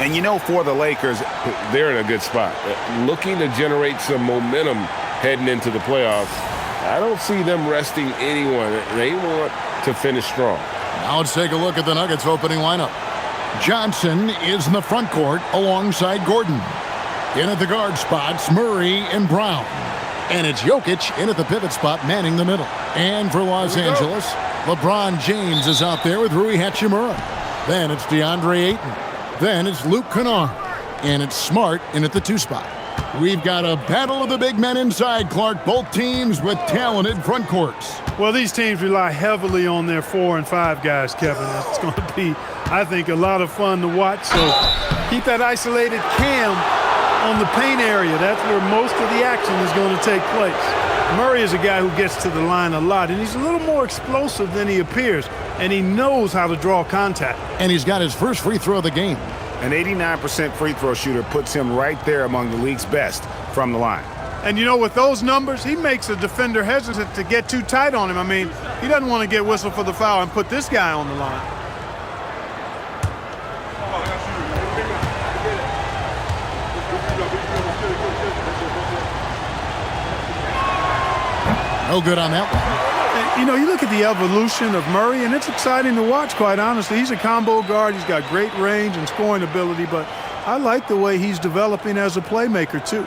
And you know, for the Lakers, they're in a good spot. Looking to generate some momentum heading into the playoffs. I don't see them resting anyone. They want to finish strong. Now let's take a look at the Nuggets opening lineup. Johnson is in the front court alongside Gordon. In at the guard spots, Murray and Brown. And it's Jokic in at the pivot spot, manning the middle. And for Los Angeles, LeBron James is out there with Rui Hachimura. Then it's DeAndre Ayton. Then it's Luke Kennard. And it's Smart in at the 2 spot. We've got a battle of the big men inside, Clark. Both teams with talented front courts. Well, these teams rely heavily on their 4 and 5 guys, Kevin. It's going to be, I think, a lot of fun to watch. So keep that isolated cam on the paint area. That's where most of the action is going to take place. Murray is a guy who gets to the line a lot, and he's a little more explosive than he appears, and he knows how to draw contact. And he's got his first free throw of the game. An 89% free throw shooter puts him right there among the league's best from the line. And, you know, with those numbers, he makes a defender hesitant to get too tight on him. I mean, he doesn't want to get whistled for the foul and put this guy on the line. No good on that one. You know, you look at the evolution of Murray, and it's exciting to watch, quite honestly. He's a combo guard. He's got great range and scoring ability, but I like the way he's developing as a playmaker, too.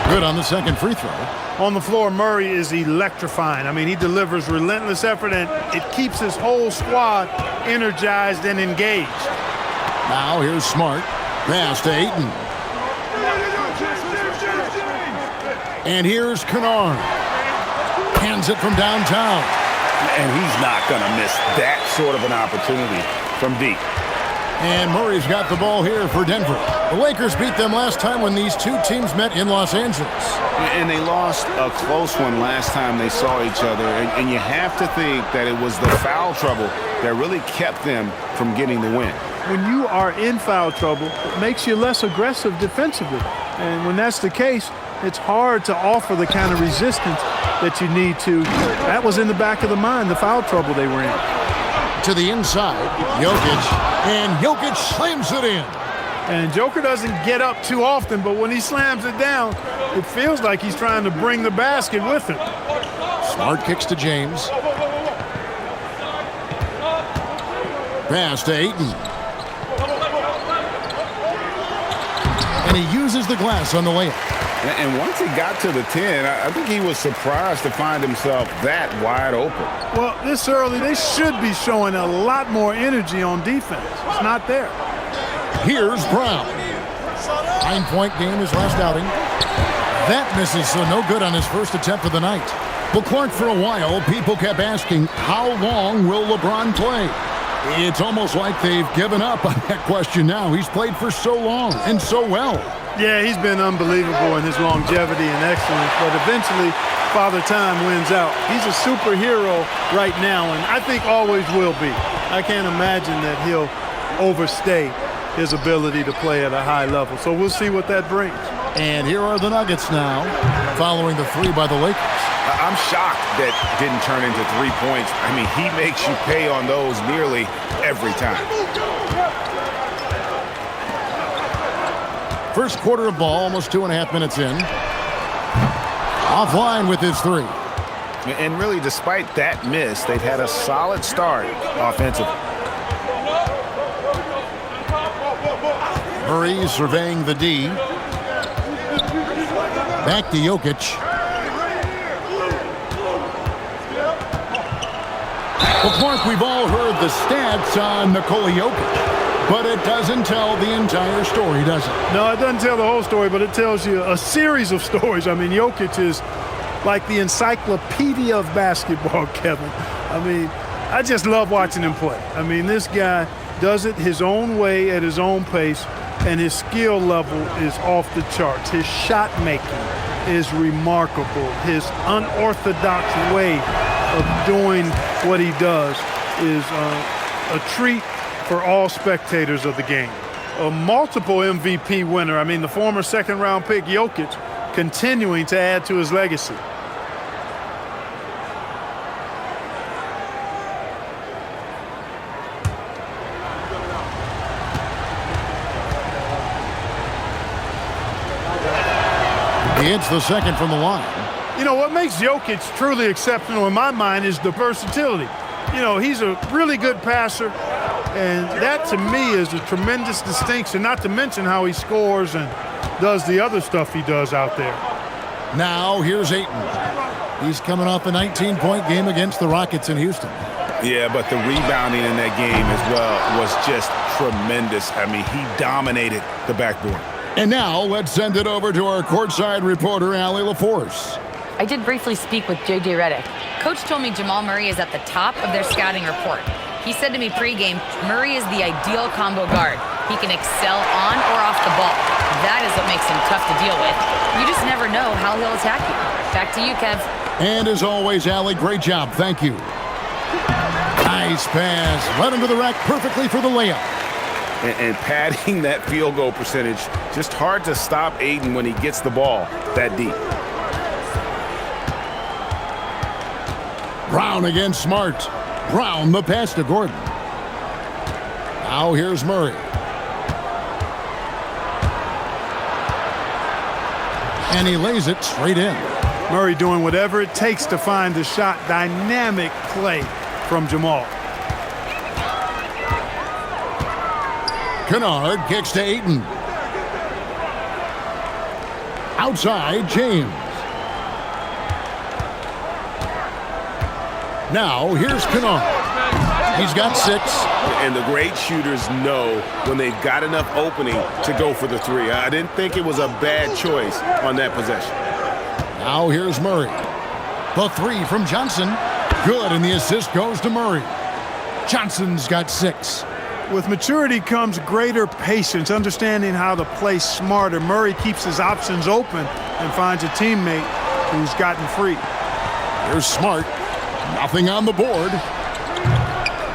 Good on the second free throw. On the floor, Murray is electrifying. I mean, he delivers relentless effort, and it keeps his whole squad energized and engaged. Now here's Smart. Pass to Ayton. And here's Kennard. Hands it from downtown. And he's not going to miss that sort of an opportunity from deep. And Murray's got the ball here for Denver. The Lakers beat them last time when these two teams met in Los Angeles. And they lost a close one last time they saw each other. And you have to think that it was the foul trouble that really kept them from getting the win. When you are in foul trouble, it makes you less aggressive defensively. And when that's the case, it's hard to offer the kind of resistance that you need to. That was in the back of the mind, the foul trouble they were in. To the inside, Jokic, and Jokic slams it in. And Joker doesn't get up too often, but when he slams it down, it feels like he's trying to bring the basket with him. Smart kicks to James. Pass to Ayton. And he uses the glass on the layup. And once he got to the 10, I think he was surprised to find himself that wide open. Well, this early, they should be showing a lot more energy on defense. It's not there. Here's Brown. 9-point game his last outing. That misses, so no good on his first attempt of the night. Well, Clark, for a while, people kept asking, how long will LeBron play? It's almost like they've given up on that question now. He's played for so long and so well. Yeah, he's been unbelievable in his longevity and excellence, but eventually Father Time wins out. He's a superhero right now, and I think always will be. I can't imagine that he'll overstay his ability to play at a high level. So we'll see what that brings. And here are the Nuggets now, following the 3 by the Lakers. I'm shocked that didn't turn into 3 points. I mean, he makes you pay on those nearly every time. First quarter of ball, almost 2.5 minutes in. Offline with his 3. And really, despite that miss, they've had a solid start offensively. Murray surveying the D. Back to Jokic. Well, Clark, we've all heard the stats on Nikola Jokic, but it doesn't tell the entire story, does it? No, it doesn't tell the whole story, but it tells you a series of stories. I mean, Jokic is like the encyclopedia of basketball, Kevin. I mean, I just love watching him play. I mean, this guy does it his own way at his own pace, and his skill level is off the charts. His shot making is remarkable. His unorthodox way of doing what he does is a treat for all spectators of the game. A multiple MVP winner. I mean, the former second-round pick Jokic continuing to add to his legacy. He hits the second from the line. You know, what makes Jokic truly exceptional in my mind is the versatility. You know, he's a really good passer, and that to me is a tremendous distinction, not to mention how he scores and does the other stuff he does out there. Now here's Ayton. He's coming off a 19-point game against the Rockets in Houston. Yeah, but the rebounding in that game as well was just tremendous. I mean, he dominated the backboard. And now let's send it over to our courtside reporter, Allie LaForce. I did briefly speak with J.J. Redick. Coach told me Jamal Murray is at the top of their scouting report. He said to me pregame, Murray is the ideal combo guard. He can excel on or off the ball. That is what makes him tough to deal with. You just never know how he'll attack you. Back to you, Kev. And as always, Allie, great job. Thank you. Nice pass. Led him to the rack perfectly for the layup. And padding that field goal percentage, just hard to stop Ayton when he gets the ball that deep. Brown against Smart. Brown the pass to Gordon. Now here's Murray. And he lays it straight in. Murray doing whatever it takes to find the shot. Dynamic play from Jamal. Kennard kicks to Ayton. Outside, James. Now, here's Kennard. He's got 6. And the great shooters know when they've got enough opening to go for the three. I didn't think it was a bad choice on that possession. Now here's Murray. The 3 from Johnson. Good, and the assist goes to Murray. Johnson's got 6. With maturity comes greater patience, understanding how to play smarter. Murray keeps his options open and finds a teammate who's gotten free. Here's Smart. Nothing on the board.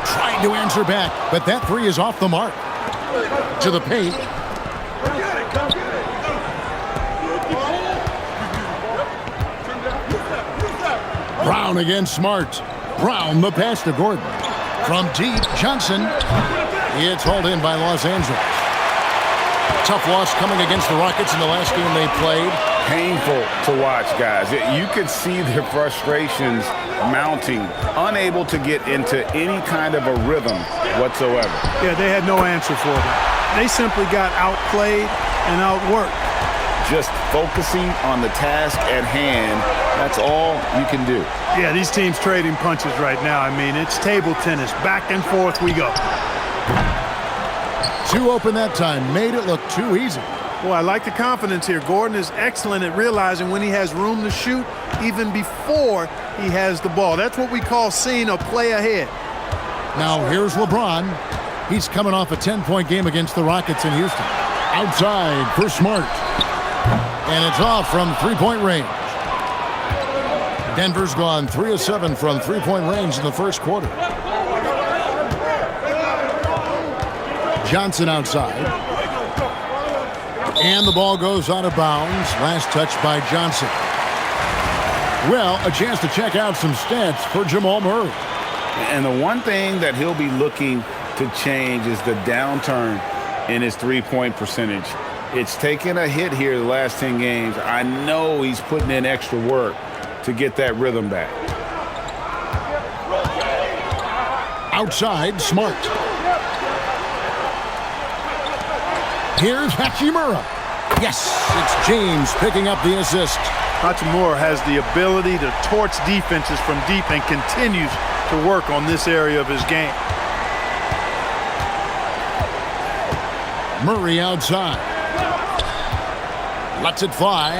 Trying to answer back, but that 3 is off the mark. To the paint. Brown against Smart. Brown the pass to Gordon. From deep, Johnson. It's hauled in by Los Angeles. Tough loss coming against the Rockets in the last game they played. Painful to watch, guys. You could see their frustrations mounting, unable to get into any kind of a rhythm whatsoever. Yeah, they had no answer for them. They simply got outplayed and outworked. Just focusing on the task at hand, that's all you can do. Yeah, these teams trading punches right now. I mean, it's table tennis. Back and forth we go. 2 open that time. Made it look too easy. Well, I like the confidence here. Gordon is excellent at realizing when he has room to shoot even before he has the ball. That's what we call seeing a play ahead. Now here's LeBron. He's coming off a 10-point game against the Rockets in Houston. Outside for Smart. And it's off from three-point range. Denver's gone 3 of 7 from three-point range in the first quarter. Johnson outside. And the ball goes out of bounds. Last touch by Johnson. Well, a chance to check out some stats for Jamal Murray. And the one thing that he'll be looking to change is the downturn in his three-point percentage. It's taken a hit here the last 10 games. I know he's putting in extra work to get that rhythm back. Outside, Smart. Here's Hachimura. Yes, it's James picking up the assist. Hachimura has the ability to torch defenses from deep and continues to work on this area of his game. Murray outside. Lets it fly.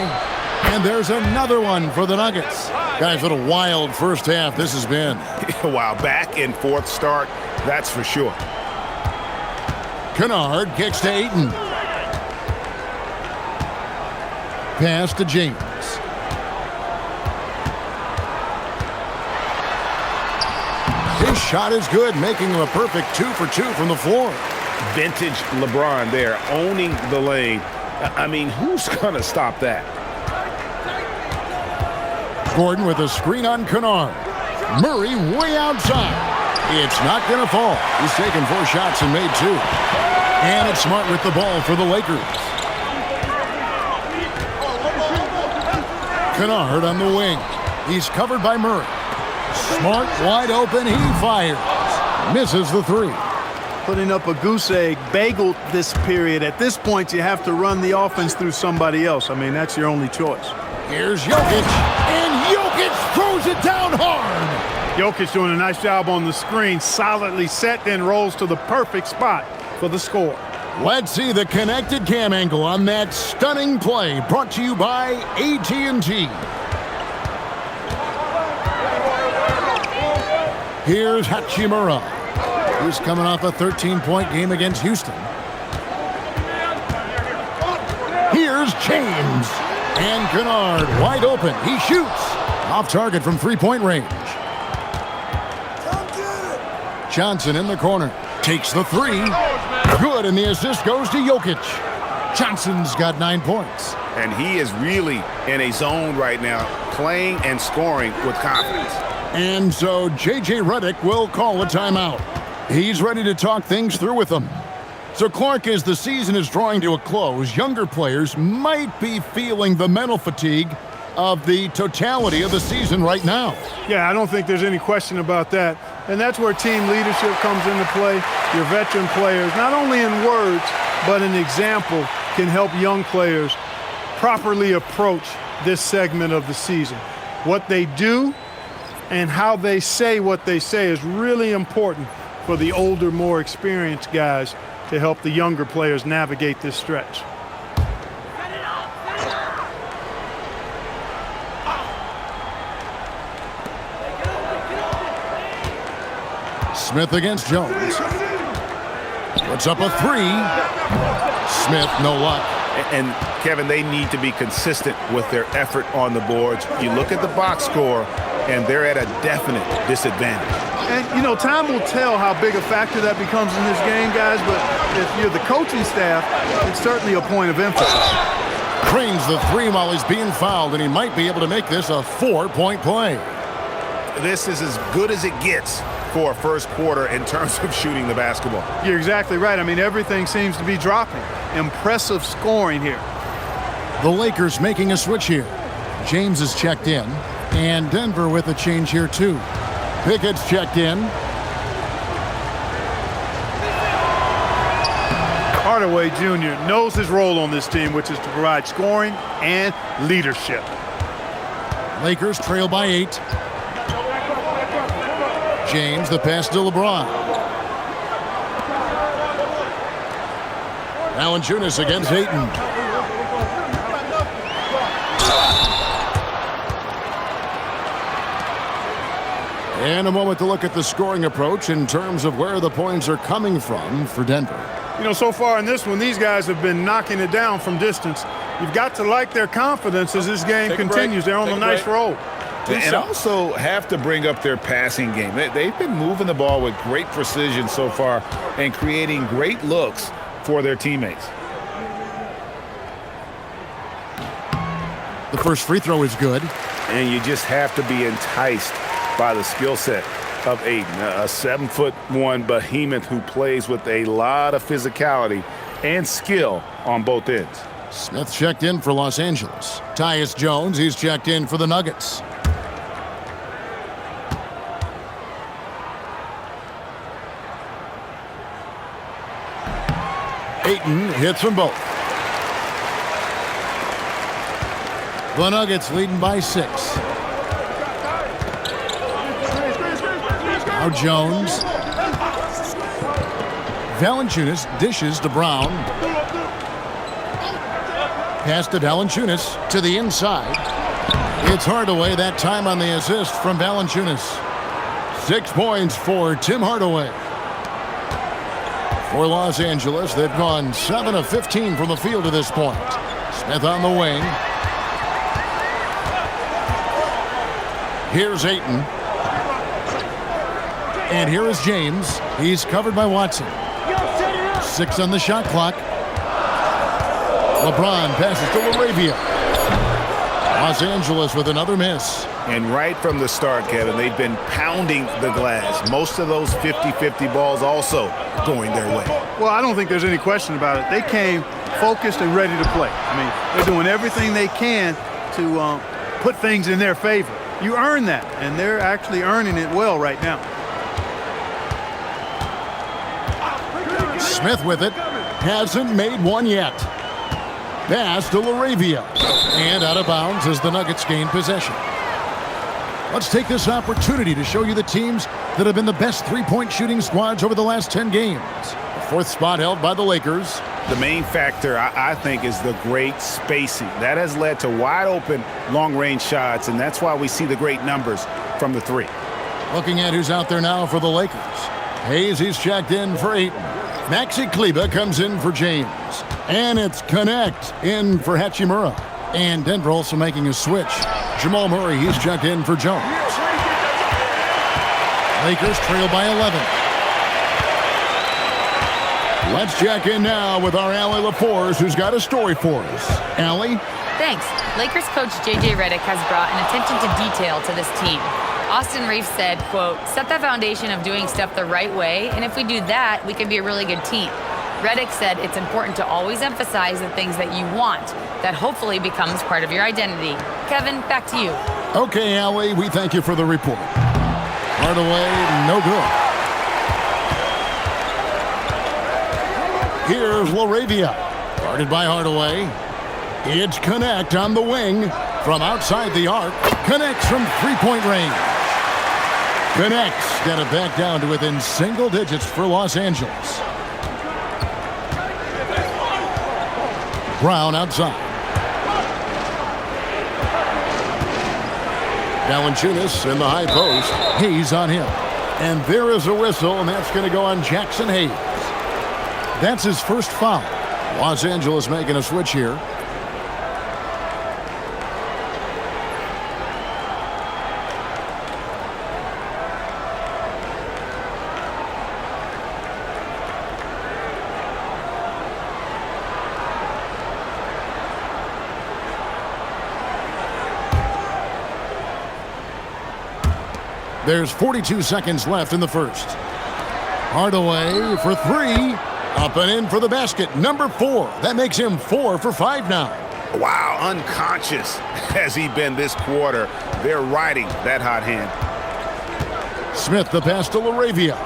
And there's another one for the Nuggets. Guys, what a wild first half this has been. Wow, back and forth start, that's for sure. Kennard kicks to Ayton. Pass to James. His shot is good, making him a perfect 2 for 2 from the floor. Vintage LeBron there, owning the lane. I mean, who's going to stop that? Gordon with a screen on Kennard. Murray way outside. It's not going to fall. He's taken 4 shots and made 2. And it's Smart with the ball for the Lakers. Kennard on the wing. He's covered by Murray. Smart wide open. He fires. Misses the 3. Putting up a goose egg, bagel this period. At this point, you have to run the offense through somebody else. I mean, that's your only choice. Here's Jokic, and Jokic throws it down hard. Jokic doing a nice job on the screen, solidly set, then rolls to the perfect spot for the score. Let's see the connected cam angle on that stunning play, brought to you by AT&T. Here's Hachimura. He's coming off a 13-point game against Houston. Here's James. And Kennard wide open. He shoots. Off target from 3-point range. Johnson in the corner. Takes the 3. Good, and the assist goes to Jokic. Johnson's got 9 points. And he is really in a zone right now, playing and scoring with confidence. And so J.J. Redick will call a timeout. He's ready to talk things through with them. So, Clark, as the season is drawing to a close, younger players might be feeling the mental fatigue of the totality of the season right now. Yeah, I don't think there's any question about that. And that's where team leadership comes into play. Your veteran players, not only in words, but an example, can help young players properly approach this segment of the season. What they do and how they say what they say is really important for the older, more experienced guys to help the younger players navigate this stretch. Smith against Jones. Puts up a 3. Smith, no luck. And, Kevin, they need to be consistent with their effort on the boards. You look at the box score, and they're at a definite disadvantage. And, you know, time will tell how big a factor that becomes in this game, guys, but if you're the coaching staff, it's certainly a point of emphasis. Cranes the 3 while he's being fouled, and he might be able to make this a 4-point play. This is as good as it gets for a first quarter in terms of shooting the basketball. You're exactly right. I mean, everything seems to be dropping. Impressive scoring here. The Lakers making a switch here. James is checked in, and Denver with a change here too. Pickett's checked in. Hardaway Jr. knows his role on this team, which is to provide scoring and leadership. Lakers trail by 8. James, the pass to LeBron. Valanciunas against Ayton. And a moment to look at the scoring approach in terms of where the points are coming from for Denver. You know, so far in this one, these guys have been knocking it down from distance. You've got to like their confidence as this game continues. They're on a nice roll. And also have to bring up their passing game. They've been moving the ball with great precision so far and creating great looks for their teammates. The first free throw is good. And you just have to be enticed by the skill set of Ayton, a 7'1" behemoth who plays with a lot of physicality and skill on both ends. Smith checked in for Los Angeles. Tyus Jones, he's checked in for the Nuggets. Ayton hits them both. The Nuggets leading by 6. Now Jones. Valanciunas dishes to Brown. Pass to Valanciunas to the inside. It's Hardaway that time on the assist from Valanciunas. 6 points for Tim Hardaway. For Los Angeles, they've gone 7 of 15 from the field to this point. Smith on the wing. Here's Ayton. And here is James. He's covered by Watson. 6 on the shot clock. LeBron passes to LaRavia. Los Angeles with another miss. And right from the start, Kevin, they've been pounding the glass. Most of those 50-50 balls also going their way. Well, I don't think there's any question about it. They came focused and ready to play. I mean, they're doing everything they can to put things in their favor. You earn that, and they're actually earning it well right now. Smith with it. Hasn't made one yet. Pass to Laravia. And out of bounds as the Nuggets gain possession. Let's take this opportunity to show you the teams that have been the best three-point shooting squads over the last 10 games. The fourth spot held by the Lakers. The main factor, I think, is the great spacing. That has led to wide-open, long-range shots, and that's why we see the great numbers from the three. Looking at who's out there now for the Lakers. Hayes, he's checked in for Ayton. Maxi Kleba comes in for James. And it's Connect in for Hachimura. And Denver also making a switch. Jamal Murray, he's checked in for Jones. Lakers trail by 11. Let's check in now with our Allie LaForce, who's got a story for us. Allie? Thanks. Lakers coach J.J. Redick has brought an attention to detail to this team. Austin Reeves said, quote, set that foundation of doing stuff the right way, and if we do that, we can be a really good team. Redick said it's important to always emphasize the things that you want. That hopefully becomes part of your identity. Kevin, back to you. Okay, Allie, we thank you for the report. Hardaway, no good. Here's Laravia. Guarded by Hardaway. It's Connect on the wing. From outside the arc. Connects from three-point range. Connects got it back down to within single digits for Los Angeles. Brown outside. Valanciunas in the high post. Hayes on him. And there is a whistle, and that's going to go on Jackson Hayes. That's his first foul. Los Angeles making a switch here. There's 42 seconds left in the first. Hardaway for three. Up and in for the basket. Number 4. That makes him 4 for 5 now. Wow, unconscious has he been this quarter. They're riding that hot hand. Smith the pass to Laravia.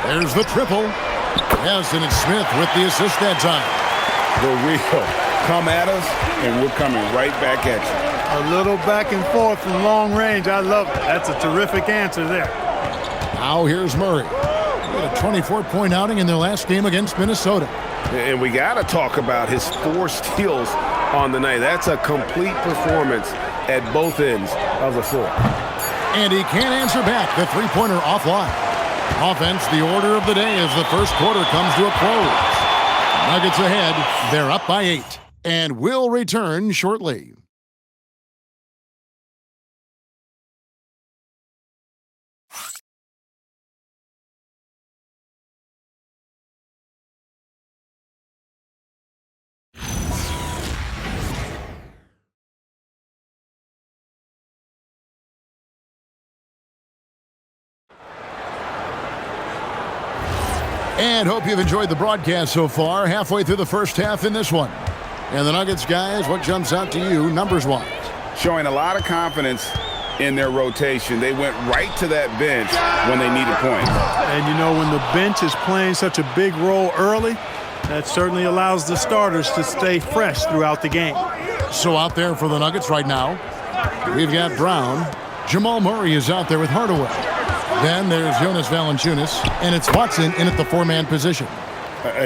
There's the triple. Yes, and it's Smith with the assist that time. The real come at us, and we're coming right back at you. A little back and forth from long range. I love it. That's a terrific answer there. Now here's Murray. He had a 24-point outing in their last game against Minnesota. And we got to talk about his 4 steals on the night. That's a complete performance at both ends of the floor. And he can't answer back. The three-pointer offline. Offense, the order of the day as the first quarter comes to a close. Nuggets ahead. They're up by 8. And will return shortly. And hope you've enjoyed the broadcast so far. Halfway through the first half in this one. And the Nuggets, guys, what jumps out to you numbers-wise? Showing a lot of confidence in their rotation. They went right to that bench when they needed points. And, you know, when the bench is playing such a big role early, that certainly allows the starters to stay fresh throughout the game. So out there for the Nuggets right now, we've got Brown. Jamal Murray is out there with Hardaway. Then there's Jonas Valanciunas, and it's Watson in at the 4-man position.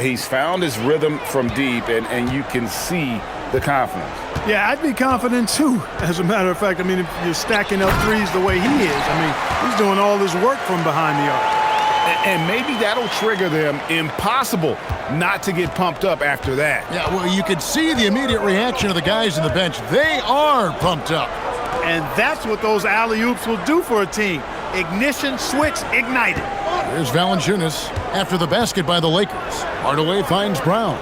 He's found his rhythm from deep, and you can see the confidence. Yeah, I'd be confident too, as a matter of fact. I mean, if you're stacking up threes the way he is, I mean, he's doing all this work from behind the arc. And maybe that'll trigger them. Impossible not to get pumped up after that. Yeah, well, you could see the immediate reaction of the guys on the bench. They are pumped up. And that's what those alley-oops will do for a team. Ignition, switch, ignited. Here's Valanciunas after the basket by the Lakers. Hardaway finds Brown.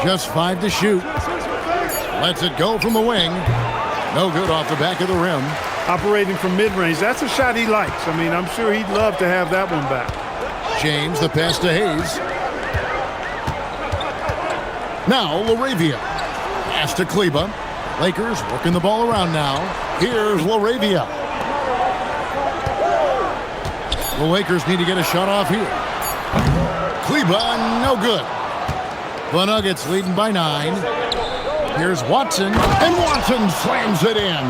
Just 5 to shoot. Lets it go from the wing. No good off the back of the rim. Operating from mid-range, that's a shot he likes. I mean, I'm sure he'd love to have that one back. James, the pass to Hayes. Now LaRavia. Pass to Kleba. Lakers working the ball around now. Here's LaRavia. The Lakers need to get a shot off here. Kleba, no good. The Nuggets leading by 9. Here's Watson, and Watson slams it in.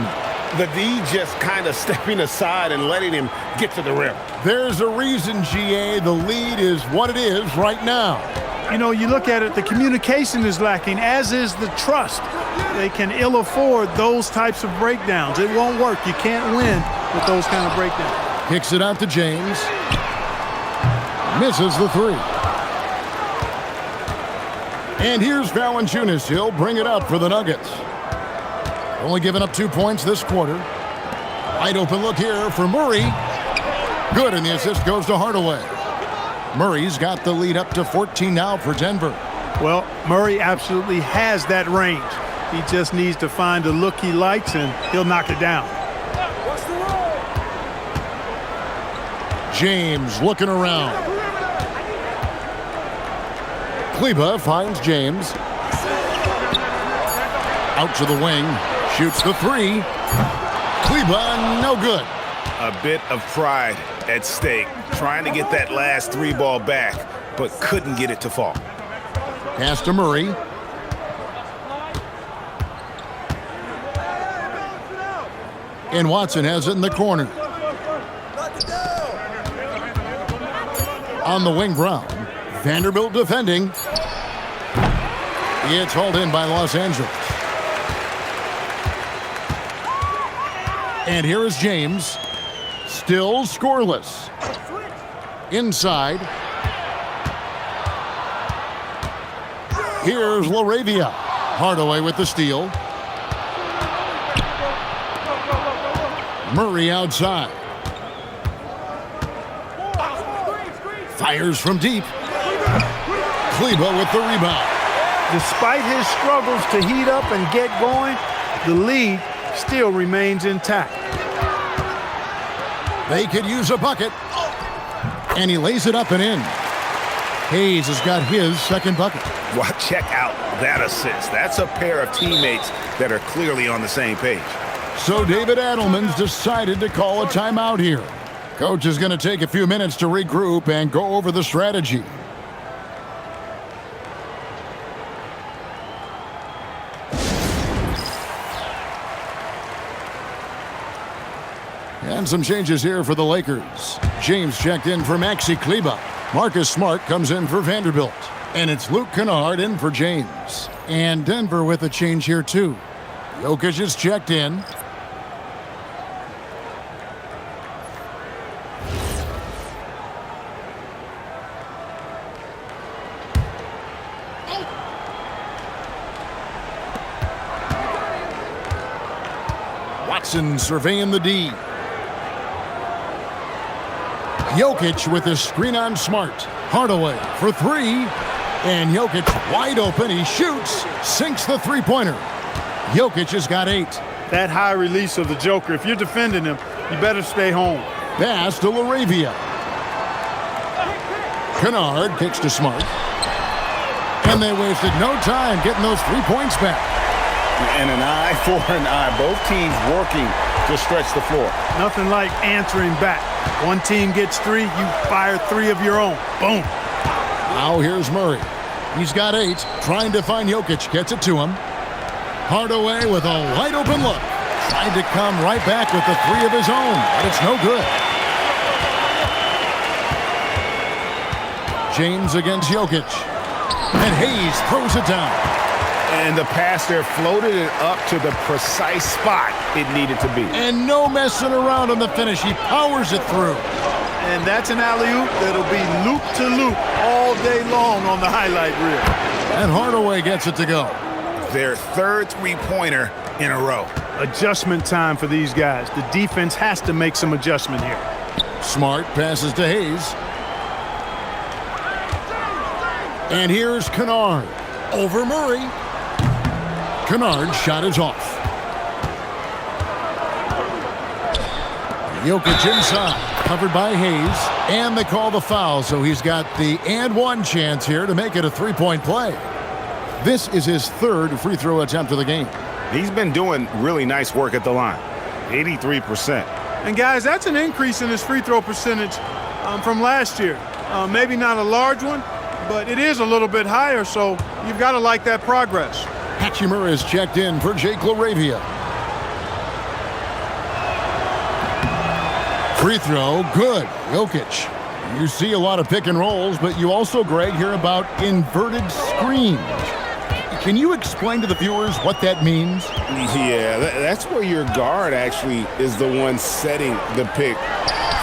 The D just kind of stepping aside and letting him get to the rim. There's a reason, GA, the lead is what it is right now. You know, you look at it, the communication is lacking, as is the trust. They can ill afford those types of breakdowns. It won't work. You can't win with those kind of breakdowns. Kicks it out to James. Misses the 3. And here's Valanciunas. He'll bring it up for the Nuggets. Only giving up 2 points this quarter. Wide open look here for Murray. Good, and the assist goes to Hardaway. Murray's got the lead up to 14 now for Denver. Well, Murray absolutely has that range. He just needs to find the look he likes, and he'll knock it down. James looking around. Kleba finds James. Out to the wing. Shoots the 3. Kleba, no good. A bit of pride at stake. Trying to get that last 3 ball back, but couldn't get it to fall. Pass to Murray. And Watson has it in the corner. On the wing, Brown. Vanderbilt defending. It's hauled in by Los Angeles. And here is James. Still scoreless. Inside. Here's LaRavia. Hardaway with the steal. Murray outside. Fires from deep. Kleba with the rebound. Despite his struggles to heat up and get going, the lead still remains intact. They could use a bucket. And he lays it up and in. Hayes has got his second bucket. Well, check out that assist. That's a pair of teammates that are clearly on the same page. So David Adelman's decided to call a timeout here. Coach is going to take a few minutes to regroup and go over the strategy. And some changes here for the Lakers. James checked in for Maxi Kleba. Marcus Smart comes in for Vanderbilt. And it's Luke Kennard in for James. And Denver with a change here too. Jokic is checked in. Watson surveying the D. Jokic with his screen on Smart. Hardaway for 3. And Jokic wide open. He shoots. Sinks the three-pointer. Jokic has got 8. That high release of the Joker, if you're defending him, you better stay home. Pass to LaRavia. Kennard kicks to Smart. And they wasted no time getting those 3 points back. And an eye for an eye. Both teams working to stretch the floor. Nothing like answering back. One team gets 3, you fire 3 of your own. Boom. Now here's Murray. He's got 8. Trying to find Jokic. Gets it to him. Hardaway with a wide open look. Tried to come right back with the 3 of his own, but it's no good. James against Jokic. And Hayes throws it down. And the pass there floated it up to the precise spot it needed to be. And no messing around on the finish. He powers it through. And that's an alley-oop that'll be loop-to-loop all day long on the highlight reel. And Hardaway gets it to go. Their third three-pointer in a row. Adjustment time for these guys. The defense has to make some adjustment here. Smart passes to Hayes. And here's Kennard. Over Murray. Kennard's shot is off. Jokic inside, covered by Hayes, and they call the foul, so he's got the and one chance here to make it a three-point play. This is his third free throw attempt of the game. He's been doing really nice work at the line, 83%. And guys, that's an increase in his free throw percentage from last year. Maybe not a large one, but it is a little bit higher, so you've got to like that progress. Hachimura is checked in for Jake LaRavia. Free throw, good. Jokic. You see a lot of pick and rolls, but you also, Greg, hear about inverted screens. Can you explain to the viewers what that means? Yeah, that's where your guard actually is the one setting the pick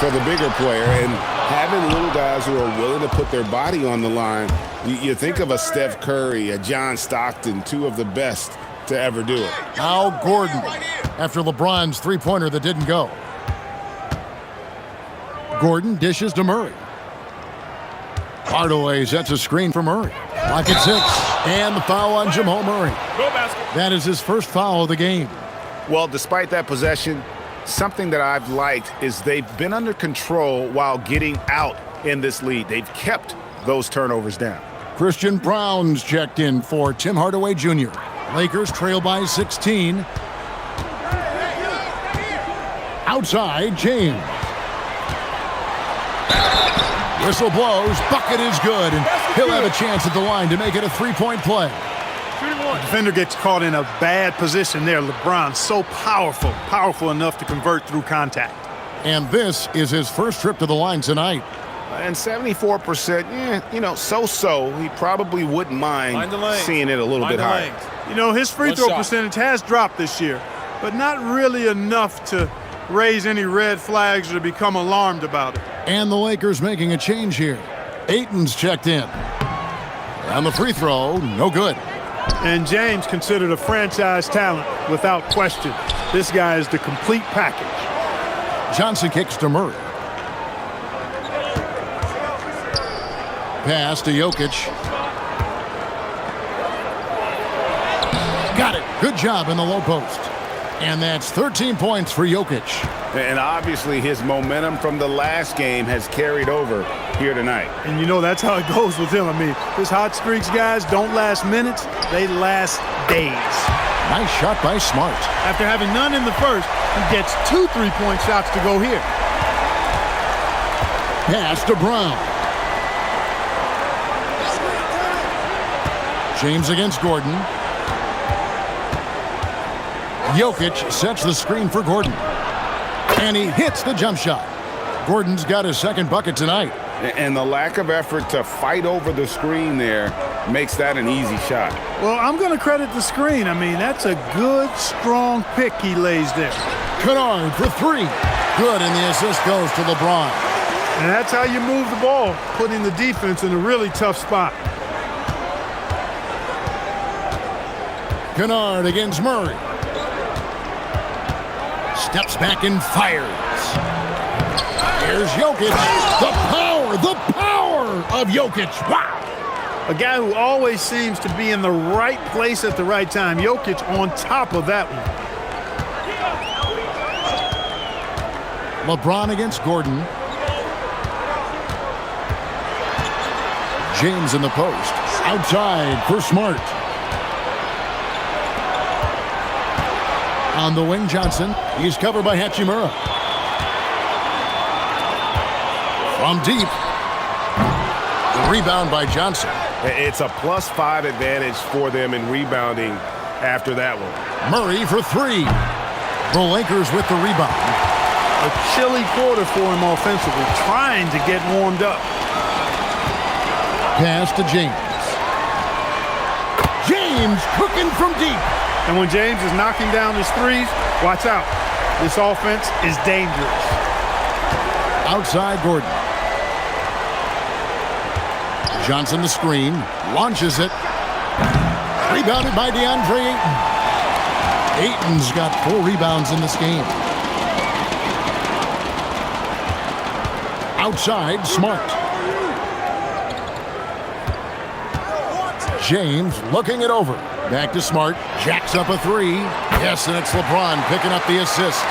for the bigger player, and having little guys who are willing to put their body on the line. You think of a Steph Curry, a John Stockton, two of the best to ever do it. Al Gordon, after LeBron's three-pointer that didn't go. Gordon dishes to Murray. Hardaway sets a screen for Murray. Lock at 6. And the foul on Jamal Murray. That is his first foul of the game. Well, despite that possession, something that I've liked is they've been under control while getting out in this lead. They've kept those turnovers down. Christian Brown's checked in for Tim Hardaway Jr. Lakers trail by 16. Outside, James. Whistle blows, bucket is good, and he'll have a chance at the line to make it a three-point play. The defender gets caught in a bad position there. LeBron, so powerful enough to convert through contact. And this is his first trip to the line tonight. And 74%, so-so. He probably wouldn't mind seeing it a little bit higher. His free throw percentage has dropped this year, but not really enough to raise any red flags or to become alarmed about it. And the Lakers making a change here. Ayton's checked in. And the free throw, no good. And James considered a franchise talent without question. This guy is the complete package. Johnson kicks to Murray. Pass to Jokic. Got it. Good job in the low post. And that's 13 points for Jokic. And obviously his momentum from the last game has carried over here tonight. And that's how it goes with him. His hot streaks, guys, don't last minutes. They last days. Nice shot by Smart. After having none in the first, he gets 2 3-point shots to go here. Pass to Brown. James against Gordon. Jokic sets the screen for Gordon. And he hits the jump shot. Gordon's got his second bucket tonight. And the lack of effort to fight over the screen there makes that an easy shot. Well, I'm going to credit the screen. That's a good, strong pick he lays there. Kennard for 3. Good, and the assist goes to LeBron. And that's how you move the ball, putting the defense in a really tough spot. Kennard against Murray. Steps back and fires. Here's Jokic. The power of Jokic. Wow. A guy who always seems to be in the right place at the right time. Jokic on top of that one. LeBron against Gordon. James in the post. Outside for Smart. On the wing, Johnson. He's covered by Hachimura. From deep. The rebound by Johnson. It's a +5 advantage for them in rebounding after that one. Murray for 3. The Lakers with the rebound. A chilly quarter for him offensively, trying to get warmed up. Pass to James. James cooking from deep. And when James is knocking down his threes, watch out. This offense is dangerous. Outside Gordon. Johnson the screen. Launches it. Rebounded by DeAndre Ayton. Ayton's got 4 rebounds in this game. Outside, Smart. James looking it over. Back to Smart. Jacks up a three. Yes, and it's LeBron picking up the assist.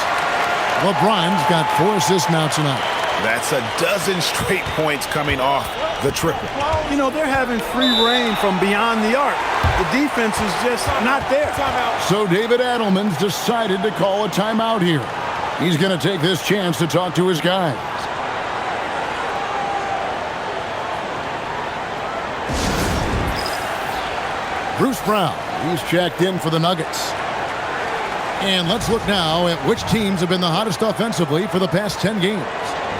LeBron's got 4 assists now tonight. That's a dozen straight points coming off the triple. You know, they're having free reign from beyond the arc. The defense is just not there. So David Adelman's decided to call a timeout here. He's going to take this chance to talk to his guys. Bruce Brown, he's checked in for the Nuggets. And let's look now at which teams have been the hottest offensively for the past 10 games.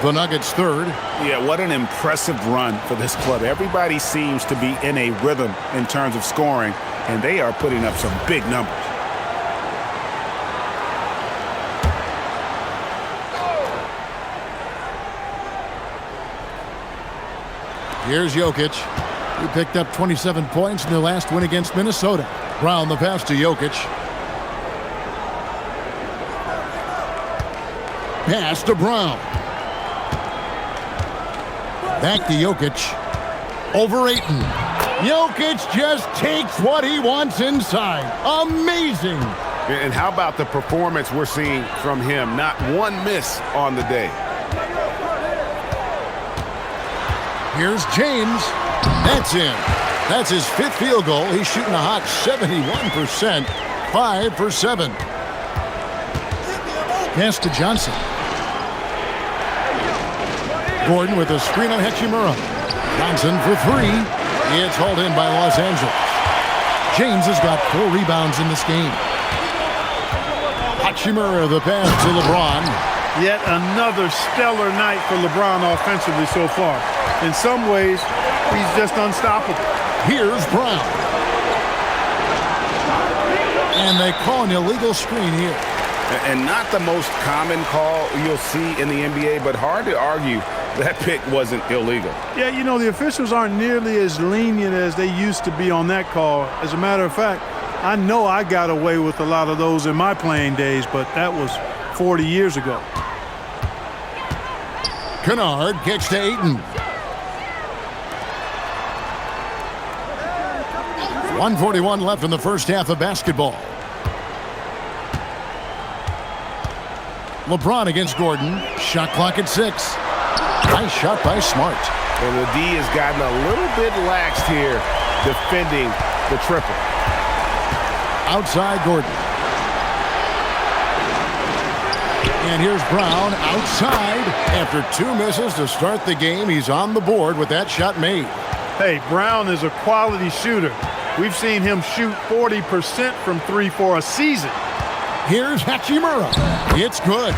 The Nuggets third. Yeah, what an impressive run for this club. Everybody seems to be in a rhythm in terms of scoring, and they are putting up some big numbers. Here's Jokic. He picked up 27 points in their last win against Minnesota. Brown the pass to Jokic. Pass to Brown. Back to Jokic. Over Ayton. Jokic just takes what he wants inside. Amazing. And how about the performance we're seeing from him? Not one miss on the day. Here's James. That's in. That's his 5th field goal. He's shooting a hot 71%. 5 for 7. Pass to Johnson. Gordon with a screen on Hachimura. Johnson for 3. It's hauled in by Los Angeles. James has got 4 rebounds in this game. Hachimura the pass to LeBron. Yet another stellar night for LeBron offensively so far. In some ways, he's just unstoppable. Here's Brown. And they call an illegal screen here. And not the most common call you'll see in the NBA, but hard to argue that pick wasn't illegal. Yeah, you know, the officials aren't nearly as lenient as they used to be on that call. As a matter of fact, I know I got away with a lot of those in my playing days, but that was 40 years ago. Kennard kicks to Ayton. 1:41 left in the first half of basketball. LeBron against Gordon. Shot clock at 6. Nice shot by Smart. And the D has gotten a little bit laxed here defending the triple. Outside Gordon. And here's Brown outside. After 2 misses to start the game, he's on the board with that shot made. Hey, Brown is a quality shooter. We've seen him shoot 40% from 3 for a season. Here's Hachimura. It's good.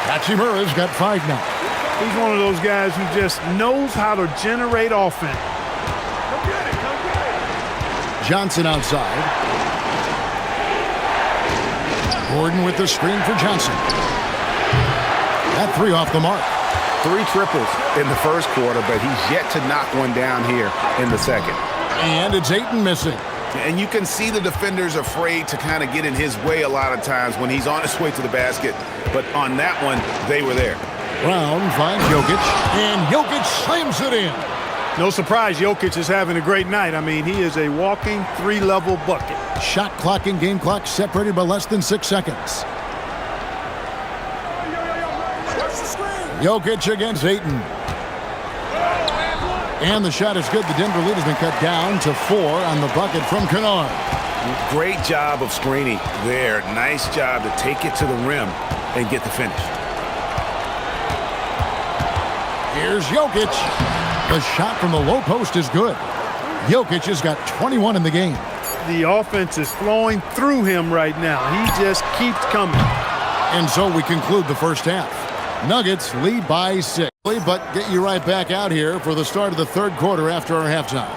Hachimura's got 5 now. He's one of those guys who just knows how to generate offense. Johnson outside. Gordon with the screen for Johnson. That 3 off the mark. 3 triples in the first quarter, but he's yet to knock one down here in the second. And it's Ayton missing. And you can see the defenders afraid to kind of get in his way a lot of times when he's on his way to the basket. But on that one, they were there. Brown finds Jokic, and Jokic slams it in. No surprise, Jokic is having a great night. I mean, he is a walking 3-level bucket. Shot clock and game clock separated by less than 6 seconds. Jokic against Ayton. And the shot is good. The Denver lead has been cut down to 4 on the bucket from Kennard. Great job of screening there. Nice job to take it to the rim and get the finish. Here's Jokic. The shot from the low post is good. Jokic has got 21 in the game. The offense is flowing through him right now. He just keeps coming. And so we conclude the first half. Nuggets lead by 6. But get you right back out here for the start of the third quarter after our halftime.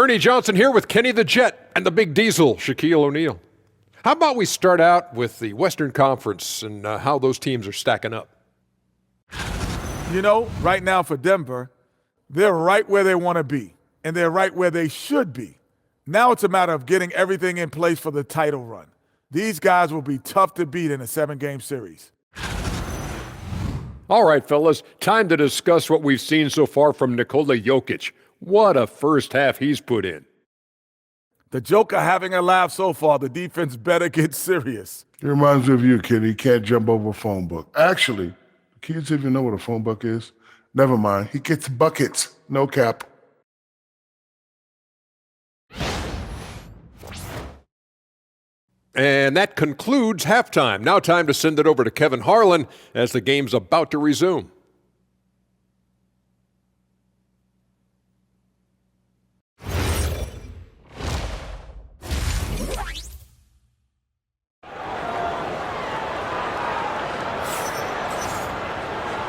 Ernie Johnson here with Kenny the Jet and the Big Diesel, Shaquille O'Neal. How about we start out with the Western Conference and how those teams are stacking up? You know, right now for Denver, they're right where they want to be, and they're right where they should be. Now it's a matter of getting everything in place for the title run. These guys will be tough to beat in a 7-game series. All right, fellas, time to discuss what we've seen so far from Nikola Jokic. What a first half he's put in. The Joker having a laugh so far. The defense better get serious. It reminds me of you, kid. He can't jump over a phone book. Actually, kids even know what a phone book is. Never mind. He gets buckets. No cap. And that concludes halftime. Now time to send it over to Kevin Harlan as the game's about to resume.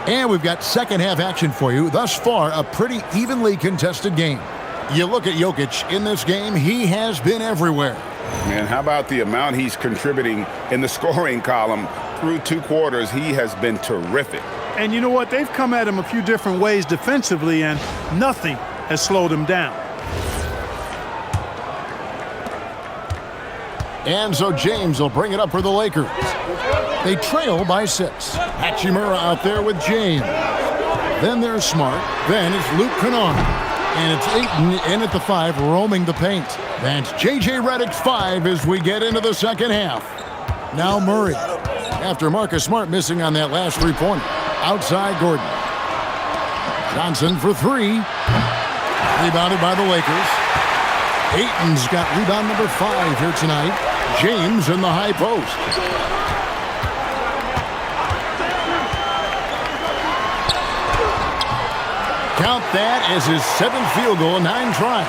And we've got second half action for you. Thus far, a pretty evenly contested game. You look at Jokic in this game, he has been everywhere. Man, how about the amount he's contributing in the scoring column through 2 quarters? He has been terrific. And you know what? They've come at him a few different ways defensively, and nothing has slowed him down. And so James will bring it up for the Lakers. They trail by 6. Hachimura out there with James. Then there's Smart. Then it's Luke Kennard. And it's Ayton in at the 5, roaming the paint. That's J.J. Redick's 5 as we get into the second half. Now Murray. After Marcus Smart missing on that last 3-pointer. Outside Gordon. Johnson for 3. Rebounded by the Lakers. Ayton's got rebound number 5 here tonight. James in the high post. Count that as his 7th field goal in 9 tries.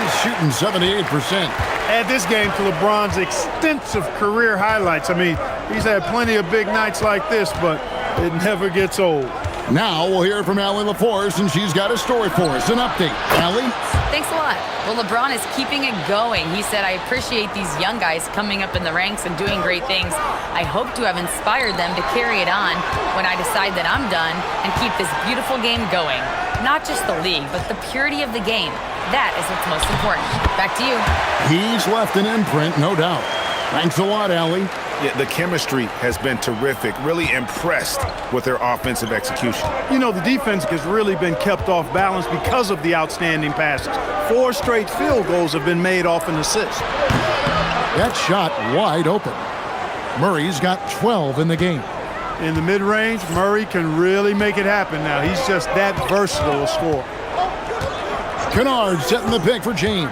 He's shooting 78%. Add this game to LeBron's extensive career highlights. I mean, he's had plenty of big nights like this, but it never gets old. Now we'll hear from Allie LaForce, and she's got a story for us. An update. Allie? Thanks a lot. Well, LeBron is keeping it going. He said, I appreciate these young guys coming up in the ranks and doing great things. I hope to have inspired them to carry it on when I decide that I'm done and keep this beautiful game going. Not just the league, but the purity of the game. That is what's most important. Back to you. He's left an imprint, no doubt. Thanks a lot, Allie. Yeah, the chemistry has been terrific. Really impressed with their offensive execution. You know, the defense has really been kept off balance because of the outstanding passes. 4 straight field goals have been made off an assist. That shot wide open. Murray's got 12 in the game. In the mid-range, Murray can really make it happen now. He's just that versatile a scorer. Kennard setting the pick for James.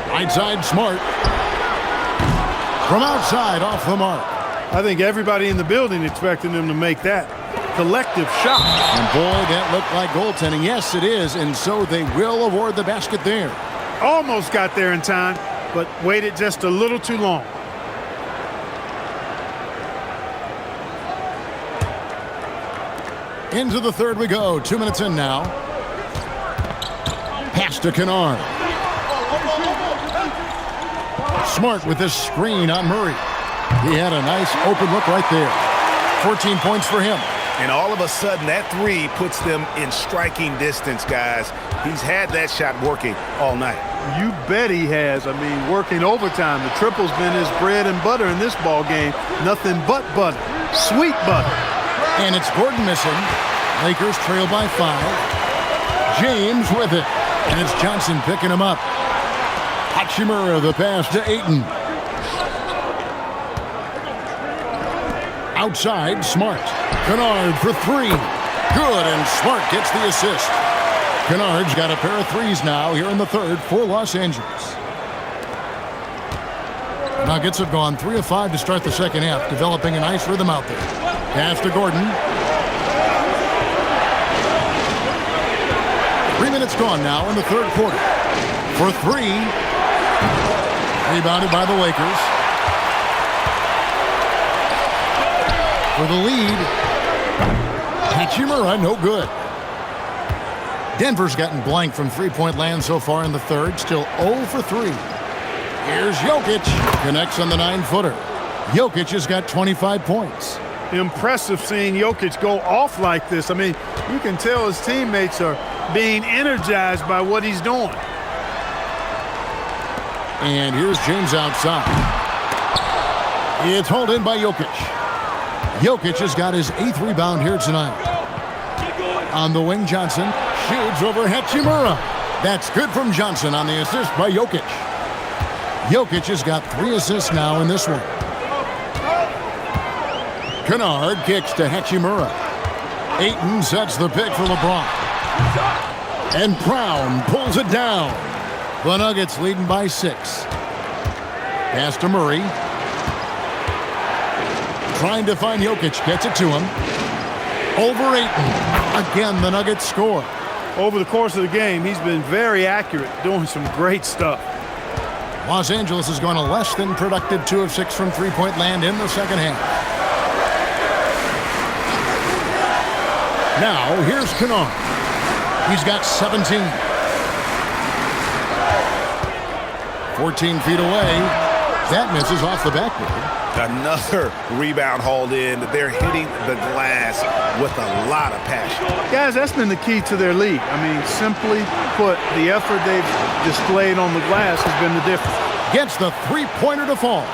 Right side, Smart. From outside, off the mark. I think everybody in the building expecting him to make that collective shot. And boy, that looked like goaltending. Yes, it is, and so they will award the basket there. Almost got there in time, but waited just a little too long. Into the third we go. 2 minutes in now. Pass to Kennard. Smart with this screen on Murray. He had a nice open look right there. 14 points for him. And all of a sudden, that 3 puts them in striking distance, guys. He's had that shot working all night. You bet he has. I mean, working overtime. The triple's been his bread and butter in this ball game. Nothing but butter. Sweet butter. And it's Gordon missing. Lakers trail by 5. James with it. And it's Johnson picking him up. Hachimura the pass to Ayton. Outside, Smart. Kennard for 3. Good, and Smart gets the assist. Kennard's got a pair of 3s now here in the third for Los Angeles. Nuggets have gone 3 of 5 to start the second half, developing a nice rhythm out there. Pass to Gordon. 3 minutes gone now in the third quarter. For 3. Rebounded by the Lakers. For the lead. Hachimura, no good. Denver's gotten blank from three-point land so far in the third, still 0 for 3. Here's Jokic, connects on the 9-footer. Jokic has got 25 points. Impressive seeing Jokic go off like this. I mean, you can tell his teammates are being energized by what he's doing. And here's James outside. It's hauled in by Jokic. Jokic has got his 8th rebound here tonight. On the wing, Johnson shoots over Hachimura. That's good from Johnson on the assist by Jokic. Jokic has got 3 assists now in this one. Kennard kicks to Hachimura. Ayton sets the pick for LeBron. And Brown pulls it down. The Nuggets leading by 6. Pass to Murray. Trying to find Jokic. Gets it to him. Over Ayton. Again, the Nuggets score. Over the course of the game, he's been very accurate, doing some great stuff. Los Angeles has gone a less than productive 2 of 6 from three-point land in the second half. Now, here's Kennard. He's got 17. 14 feet away. That misses off the backboard. Another rebound hauled in. They're hitting the glass with a lot of passion. Guys, that's been the key to their lead. I mean, simply put, the effort they've displayed on the glass has been the difference. Gets the three-pointer to fall.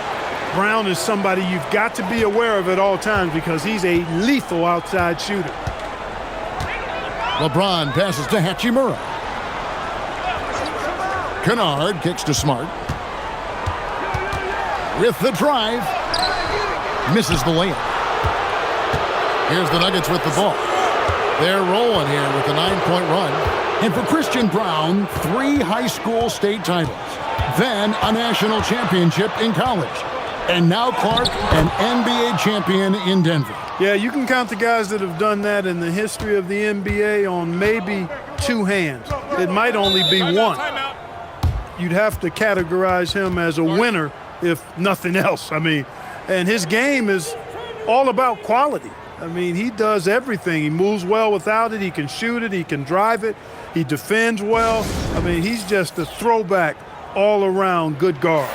Brown is somebody you've got to be aware of at all times because he's a lethal outside shooter. LeBron passes to Hachimura. Kennard kicks to Smart. With the drive. Misses the layup. Here's the Nuggets with the ball. They're rolling here with a 9-point run. And for Christian Brown, 3 high school state titles. Then a national championship in college. And now Clark, an NBA champion in Denver. Yeah, you can count the guys that have done that in the history of the NBA on maybe 2 hands. It might only be 1. You'd have to categorize him as a winner, if nothing else. I mean, and his game is all about quality. I mean, he does everything. He moves well without it. He can shoot it. He can drive it. He defends well. I mean, he's just a throwback all-around good guard.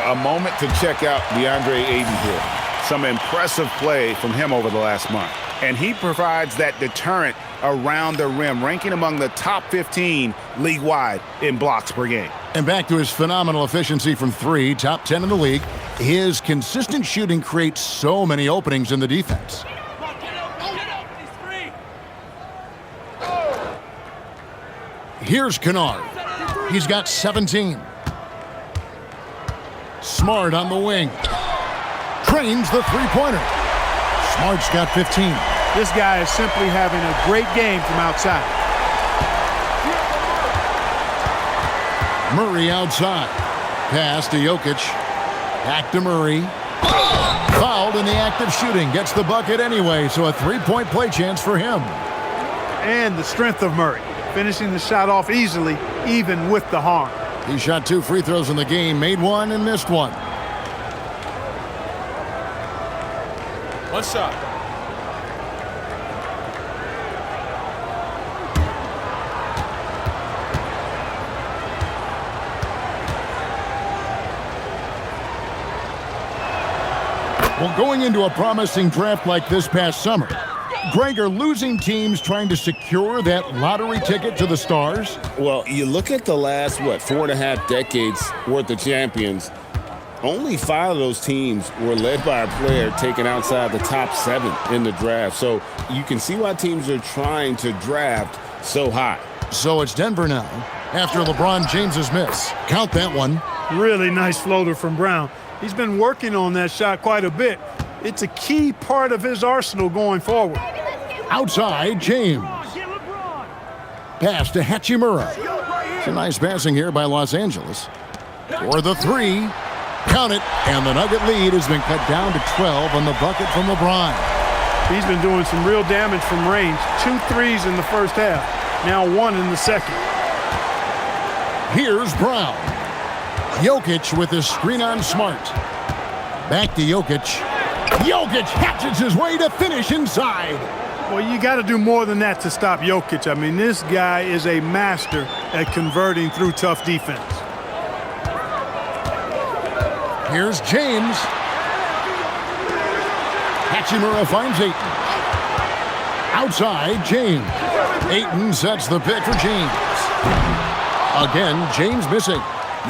A moment to check out DeAndre Ayton here. Some impressive play from him over the last month. And he provides that deterrent around the rim, ranking among the top 15 league-wide in blocks per game. And back to his phenomenal efficiency from 3, top 10 in the league. His consistent shooting creates so many openings in the defense. Here's Kennard. He's got 17. Smart on the wing. Trains the three-pointer. Smart's got 15. This guy is simply having a great game from outside. Murray outside. Pass to Jokic. Back to Murray. Fouled in the act of shooting. Gets the bucket anyway, so a 3-point play chance for him. And the strength of Murray, finishing the shot off easily, even with the harm. He shot 2 free throws in the game, made 1 and missed 1. One shot. Well, going into a promising draft like this past summer, Greg, are losing teams trying to secure that lottery ticket to the stars? Well, you look at the last, 4.5 decades worth of champions, only 5 of those teams were led by a player taken outside the top 7 in the draft. So you can see why teams are trying to draft so high. So it's Denver now, after LeBron James's miss. Count that one. Really nice floater from Brown. He's been working on that shot quite a bit. It's a key part of his arsenal going forward. Outside, James. Pass to Hachimura. It's a nice passing here by Los Angeles. For the 3. Count it. And the Nugget lead has been cut down to 12 on the bucket from LeBron. He's been doing some real damage from range. 2 threes in the first half. Now 1 in the second. Here's Brown. Jokic with his screen on Smart. Back to Jokic. Jokic hatchets his way to finish inside. Well, you got to do more than that to stop Jokic. I mean, this guy is a master at converting through tough defense. Here's James. Hachimura finds Ayton. Outside, James. Ayton sets the pick for James. Again, James missing.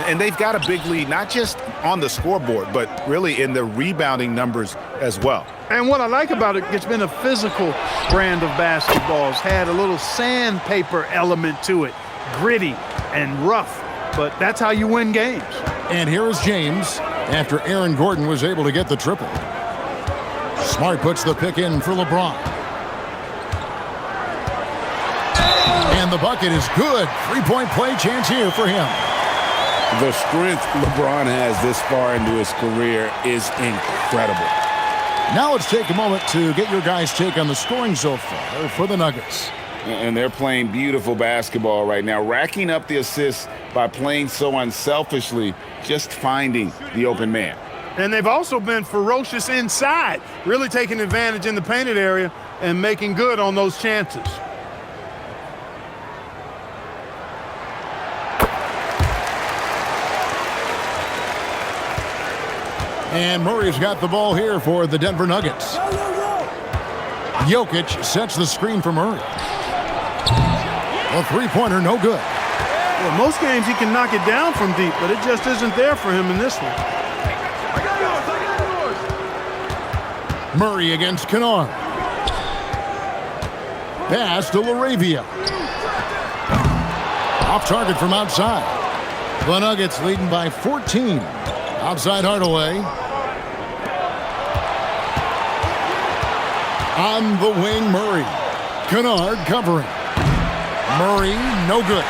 And they've got a big lead, not just on the scoreboard, but really in the rebounding numbers as well. And what I like about it, it's been a physical brand of basketball. It's had a little sandpaper element to it, gritty and rough, but that's how you win games. And here is James after Aaron Gordon was able to get the triple. Smart puts the pick in for LeBron. And the bucket is good. Three-point play chance here for him. The strength LeBron has this far into his career is incredible. Now let's take a moment to get your guys' take on the scoring so far for the Nuggets. And they're playing beautiful basketball right now, racking up the assists by playing so unselfishly, just finding the open man. And they've also been ferocious inside, really taking advantage in the painted area and making good on those chances. And Murray's got the ball here for the Denver Nuggets. Jokic sets the screen for Murray. A three-pointer, no good. Well, most games he can knock it down from deep, but it just isn't there for him in this one. Murray against Kennard. Pass to LaRavia. Off target from outside. The Nuggets leading by 14. Outside Hardaway. On the wing, Murray. Kennard covering. Murray, no good.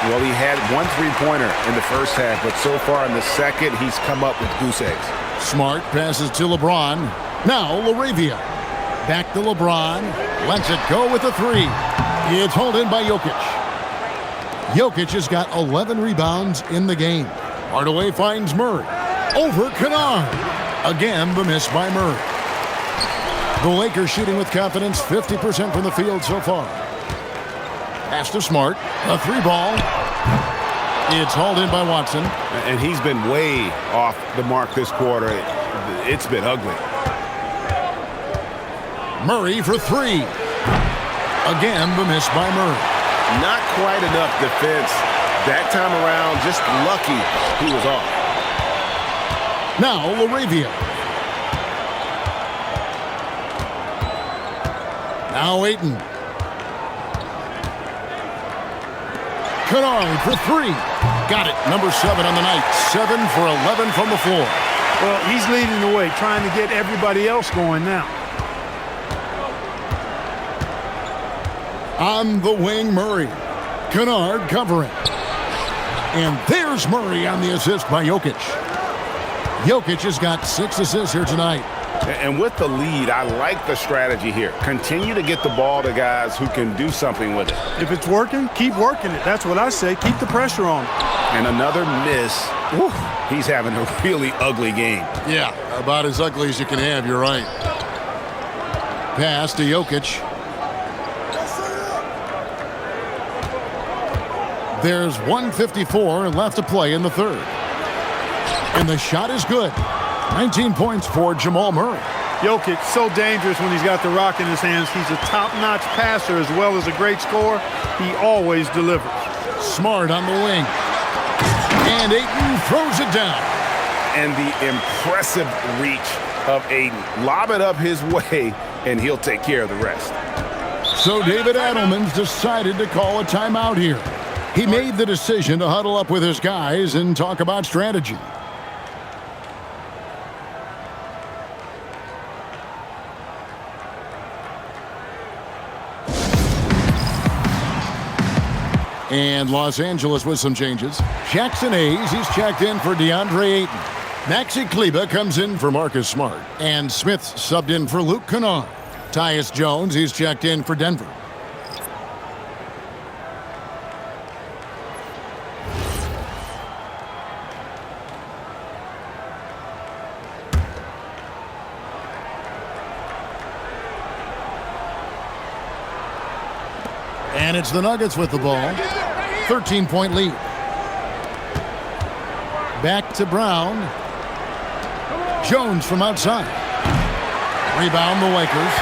Well, he had one three-pointer in the first half, but so far in the second, he's come up with goose eggs. Smart passes to LeBron. Now LaRavia. Back to LeBron. Lets it go with a three. It's hauled in by Jokic. Jokic has got 11 rebounds in the game. Hardaway finds Murray. Over Kennard. Again, the miss by Murray. The Lakers shooting with confidence, 50% from the field so far. Pass to Smart. A three ball. It's hauled in by Watson. And he's been way off the mark this quarter. It's been ugly. Murray for three. Again, the miss by Murray. Not quite enough defense. That time around, just lucky he was off. Now LaRavia. Now Ayton. Kennard for three. Got it. Number 7 on the night. 7 for 11 from the floor. Well, he's leading the way, trying to get everybody else going now. On the wing, Murray. Kennard covering. And there's Murray on the assist by Jokic. Jokic has got 6 assists here tonight. And with the lead, I like the strategy here. Continue to get the ball to guys who can do something with it. If it's working, keep working it. That's what I say. Keep the pressure on him. And another miss. Whew, he's having a really ugly game. Yeah, about as ugly as you can have, you're right. Pass to Jokic. There's 1:54 left to play in the third. And the shot is good. 19 points for Jamal Murray. Jokic, so dangerous when he's got the rock in his hands. He's a top-notch passer as well as a great scorer. He always delivers. Smart on the wing. And Ayton throws it down. And the impressive reach of Ayton. Lob it up his way, and he'll take care of the rest. So David Adelman's decided to call a timeout here. He made the decision to huddle up with his guys and talk about strategy. And Los Angeles with some changes. Jackson Hayes, he's checked in for DeAndre Ayton. Maxi Kleber comes in for Marcus Smart. And Smith subbed in for Luke Kennard. Tyus Jones, he's checked in for Denver. And it's the Nuggets with the ball. 13-point lead. Back to Brown. Jones from outside. Rebound the Lakers.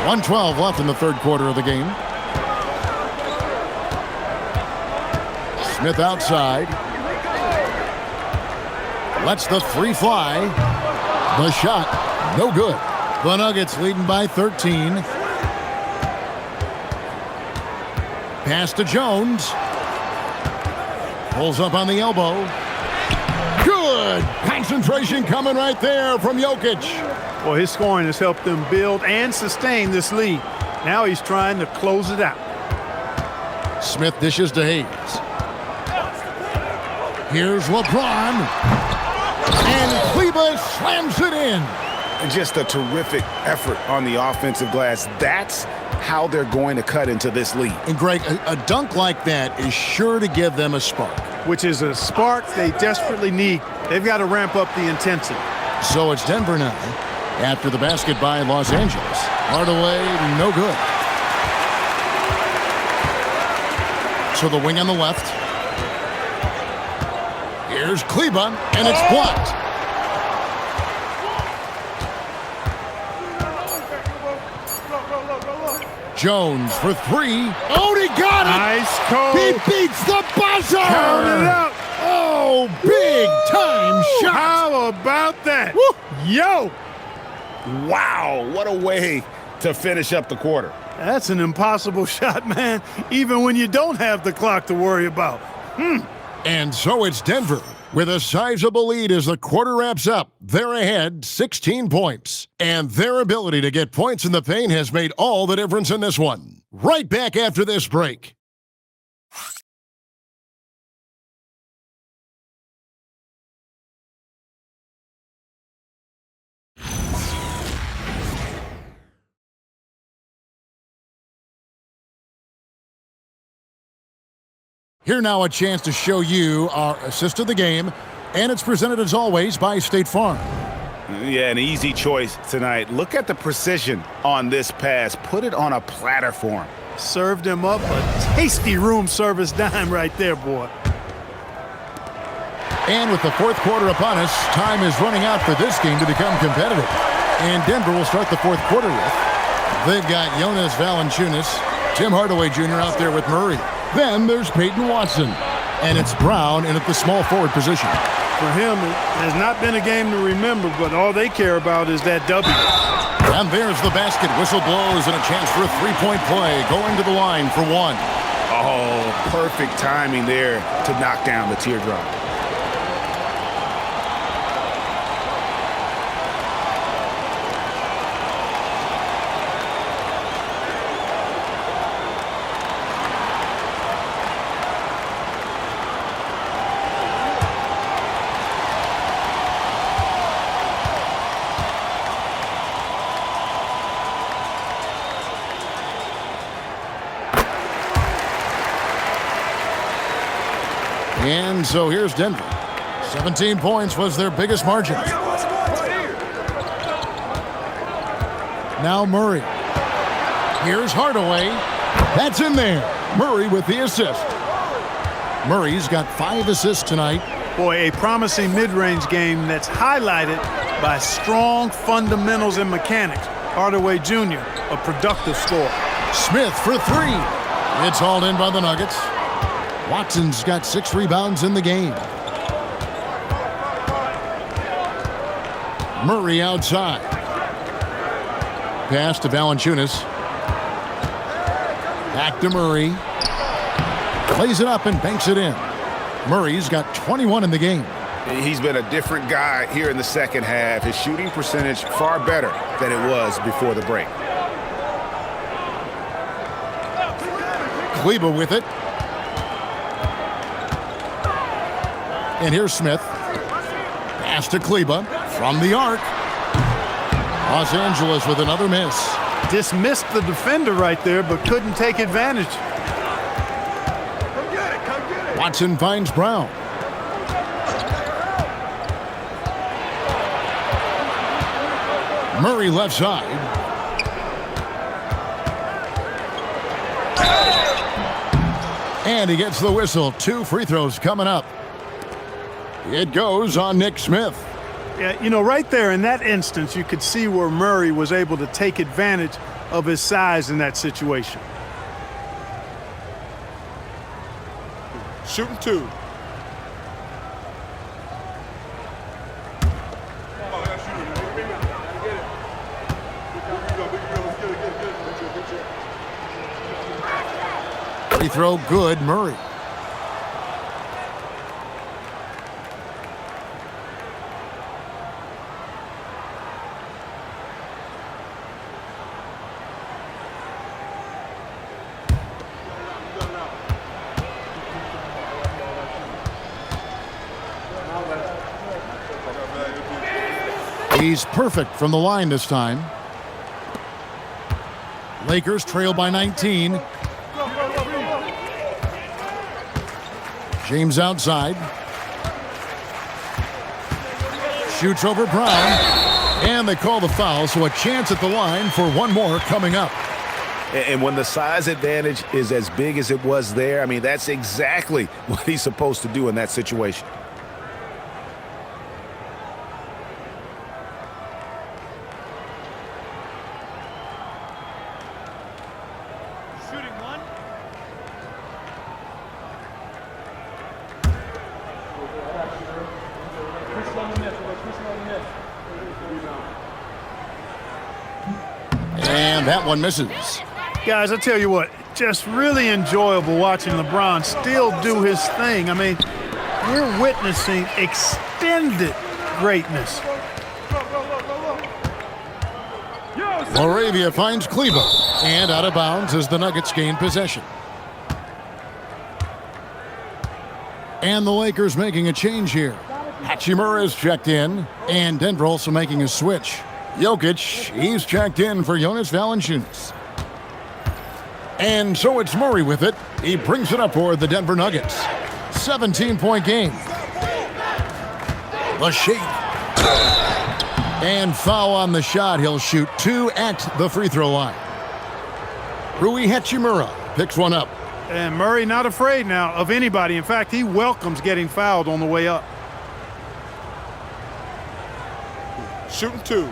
1:12 left in the third quarter of the game. Smith outside. Lets the three fly. The shot, no good. The Nuggets leading by 13. Pass to Jones. Pulls up on the elbow. Good! Concentration coming right there from Jokic. Well, his scoring has helped them build and sustain this lead. Now he's trying to close it out. Smith dishes to Hayes. Here's LeBron. And Kleber slams it in. Just a terrific effort on the offensive glass. That's how they're going to cut into this lead. And Greg, a dunk like that is sure to give them a spark. Which is a spark they desperately need. They've got to ramp up the intensity. So it's Denver now. After the basket by Los Angeles. Hardaway, no good. So the wing on the left. Here's Kleber, and it's blocked. Jones for three. Oh, he got it! Nice call. He beats the buzzer! Count it out. Oh, big time shot! How about that? Woo. Yo! Wow, what a way to finish up the quarter. That's an impossible shot, man, even when you don't have the clock to worry about. And so it's Denver with a sizable lead as the quarter wraps up. They're ahead 16 points. And their ability to get points in the paint has made all the difference in this one. Right back after this break. Here now a chance to show you our assist of the game, and it's presented as always by State Farm. Yeah, an easy choice tonight. Look at the precision on this pass. Put it on a platter for him. Served him up a tasty room service dime right there, boy. And with the fourth quarter upon us, time is running out for this game to become competitive. And Denver will start the fourth quarter with. They've got Jonas Valanciunas, Tim Hardaway Jr. out there with Murray. Then there's Peyton Watson. And it's Brown in at the small forward position. For him, it has not been a game to remember, but all they care about is that W. And there's the basket. Whistle blows and a chance for a three-point play. Going to the line for one. Oh, perfect timing there to knock down the teardrop. And so here's Denver. 17 points was their biggest margin. Now Murray. Here's Hardaway. That's in there. Murray with the assist. Murray's got 5 assists tonight. Boy, a promising mid-range game that's highlighted by strong fundamentals and mechanics. Hardaway Jr., a productive scorer. Smith for 3. It's hauled in by the Nuggets. Watson's got 6 rebounds in the game. Murray outside. Pass to Valanciunas. Back to Murray. Plays it up and banks it in. Murray's got 21 in the game. He's been a different guy here in the second half. His shooting percentage far better than it was before the break. Kleber with it. And here's Smith. Pass to Kleber from the arc. Los Angeles with another miss. Dismissed the defender right there, but couldn't take advantage. Watson finds Brown. Murray left side. And he gets the whistle. 2 free throws coming up. It goes on Nick Smith. Yeah, you know, right there in that instance, you could see where Murray was able to take advantage of his size in that situation. Shooting 2. Free throw good, Murray. He's perfect from the line this time. Lakers trail by 19. James outside. Shoots over Brown. And they call the foul, so a chance at the line for one more coming up. And when the size advantage is as big as it was there, I mean, that's exactly what he's supposed to do in that situation. And that one misses. Guys, I tell you what, just really enjoyable watching LeBron still do his thing. I mean, we're witnessing extended greatness. Moravia finds Cleveland. And out of bounds as the Nuggets gain possession. And the Lakers making a change here. Hachimura is checked in. And Denver also making a switch. Jokic, he's checked in for Jonas Valanciunas. And so it's Murray with it. He brings it up for the Denver Nuggets. 17-point game. The shake. And foul on the shot. He'll shoot 2 at the free throw line. Rui Hachimura picks one up. And Murray not afraid now of anybody. In fact, he welcomes getting fouled on the way up. Shooting 2.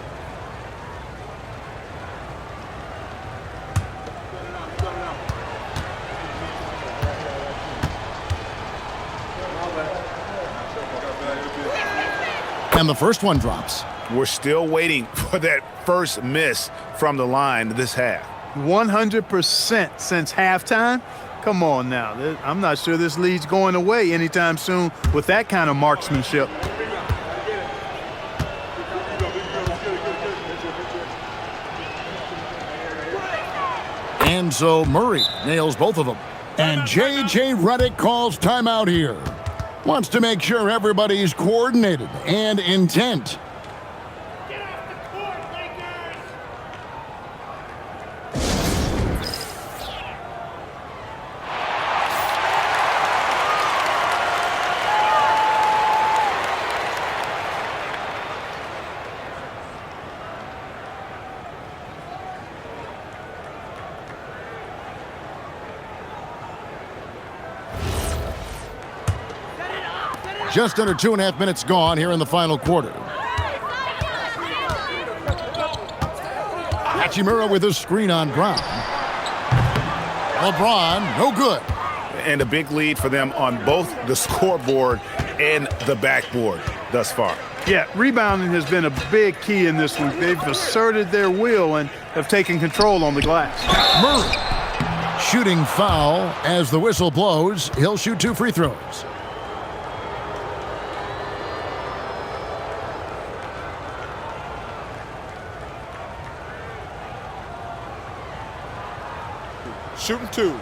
And the first one drops. We're still waiting for that first miss from the line this half. 100% since halftime? Come on now. I'm not sure this lead's going away anytime soon with that kind of marksmanship. And so Murray nails both of them. And J.J. Redick calls timeout here. Wants to make sure everybody's coordinated and intent. Just under 2.5 minutes gone here in the final quarter. Hachimura with a screen on Brown. LeBron, no good. And a big lead for them on both the scoreboard and the backboard thus far. Yeah, rebounding has been a big key in this one. They've asserted their will and have taken control on the glass. Murray shooting foul as the whistle blows. He'll shoot 2 free throws. Shooting 2.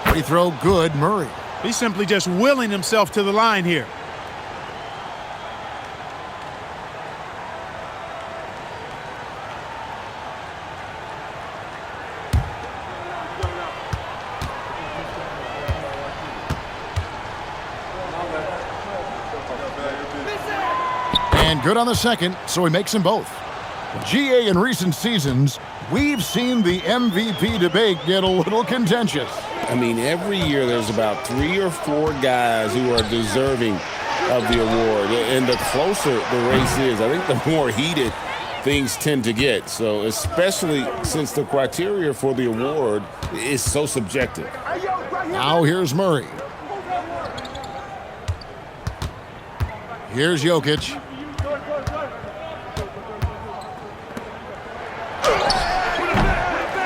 Free throw good, Murray. He's simply just willing himself to the line here. And good on the second, so he makes them both. GA, in recent seasons, we've seen the MVP debate get a little contentious. I mean, every year there's about 3 or 4 guys who are deserving of the award. And the closer the race is, I think the more heated things tend to get. So especially since the criteria for the award is so subjective. Now here's Murray. Here's Jokic.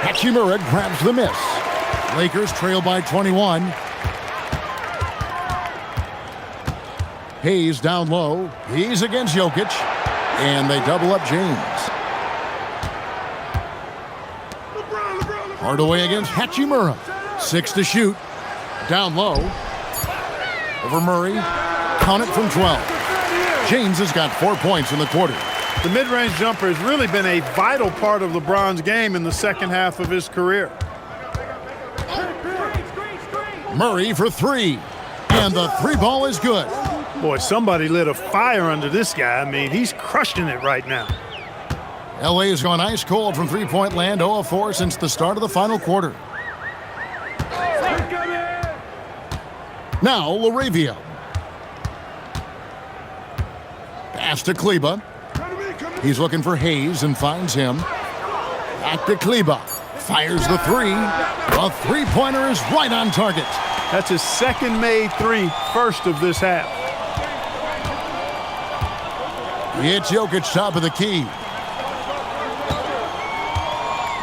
Hachimura grabs the miss. Lakers trail by 21. Hayes down low. He's against Jokic. And they double up James. Hardaway against Hachimura. 6 to shoot. Down low. Over Murray. Count it from 12. James has got 4 points in the quarter. The mid-range jumper has really been a vital part of LeBron's game in the second half of his career. Murray for 3. And the 3 ball is good. Boy, somebody lit a fire under this guy. I mean, he's crushing it right now. LA has gone ice cold from three-point land, 0 of 4 since the start of the final quarter. Now, LaRavia. Pass to Kleba. He's looking for Hayes and finds him. Back to Kleba. Fires the 3. The three-pointer is right on target. That's his second made 3, first of this half. It's Jokic top of the key.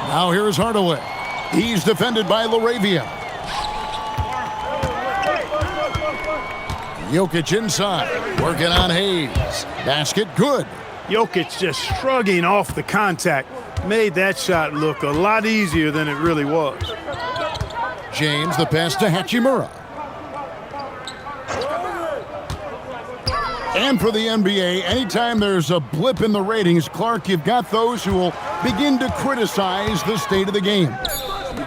Now here's Hardaway. He's defended by LaRavia. Jokic inside, working on Hayes. Basket good. Jokic just shrugging off the contact. Made that shot look a lot easier than it really was. James, the pass to Hachimura. And for the NBA, anytime there's a blip in the ratings, Clark, you've got those who will begin to criticize the state of the game.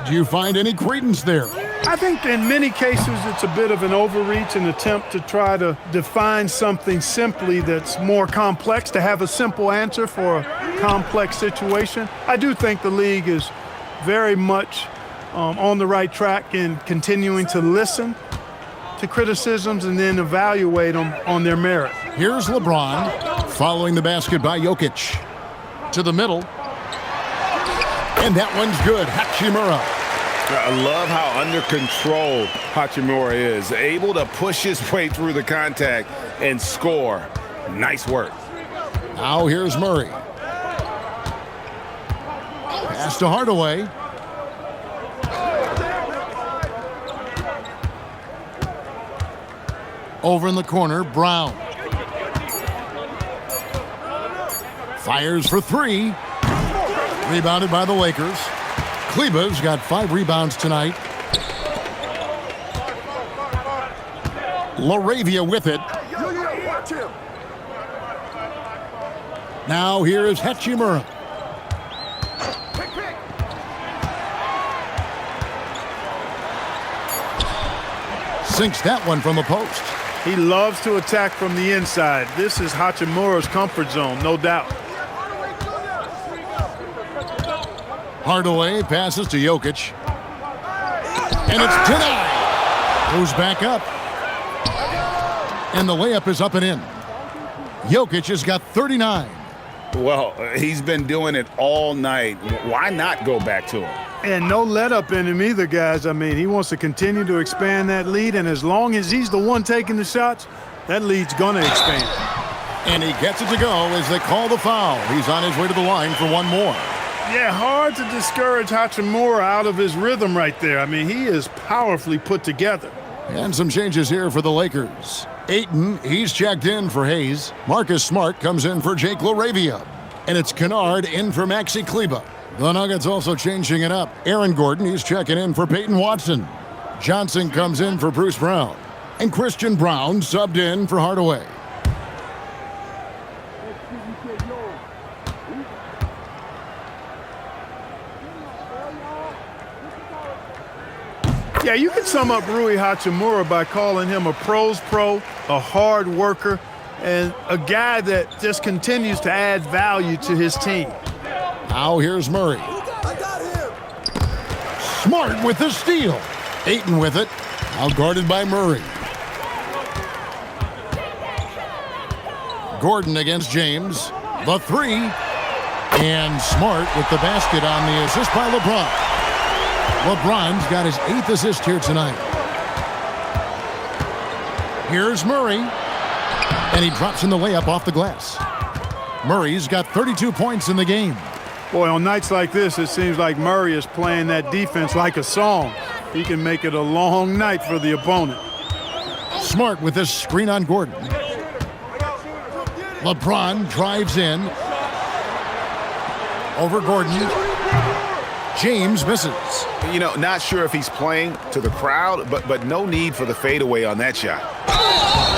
Do you find any credence there? I think in many cases it's a bit of an overreach, an attempt to try to define something simply that's more complex, to have a simple answer for a complex situation. I do think the league is very much on the right track in continuing to listen to criticisms and then evaluate them on their merit. Here's LeBron following the basket by Jokic. To the middle. And that one's good. Hachimura. I love how under control Hachimura is. Able to push his way through the contact and score. Nice work. Now here's Murray. Pass to Hardaway. Over in the corner, Brown. Fires for 3. Rebounded by the Lakers. Kleba's got 5 rebounds tonight. LaRavia with it. Now here is Hachimura. Sinks that one from the post. He loves to attack from the inside. This is Hachimura's comfort zone, no doubt. Hardaway passes to Jokic. And it's denied. Goes back up. And the layup is up and in. Jokic has got 39. Well, he's been doing it all night. Why not go back to him? And no let up in him either, guys. I mean, he wants to continue to expand that lead, and as long as he's the one taking the shots, that lead's going to expand. And he gets it to go as they call the foul. He's on his way to the line for one more. Yeah, hard to discourage Hachimura out of his rhythm right there. I mean, he is powerfully put together. And some changes here for the Lakers. Ayton, he's checked in for Hayes. Marcus Smart comes in for Jake LaRavia. And it's Kennard in for Maxi Kleba. The Nuggets also changing it up. Aaron Gordon, he's checking in for Peyton Watson. Johnson comes in for Bruce Brown. And Christian Brown subbed in for Hardaway. Yeah, you can sum up Rui Hachimura by calling him a pro's pro, a hard worker, and a guy that just continues to add value to his team. Now here's Murray. Smart with the steal. Ayton with it. Now guarded by Murray. Gordon against James. The three. And Smart with the basket on the assist by LeBron. LeBron's got his 8th assist here tonight. Here's Murray. And he drops in the layup off the glass. Murray's got 32 points in the game. Boy, on nights like this, it seems like Murray is playing that defense like a song. He can make it a long night for the opponent. Smart with this screen on Gordon. LeBron drives in. Over Gordon. James misses. You know, not sure if he's playing to the crowd, but no need for the fadeaway on that shot.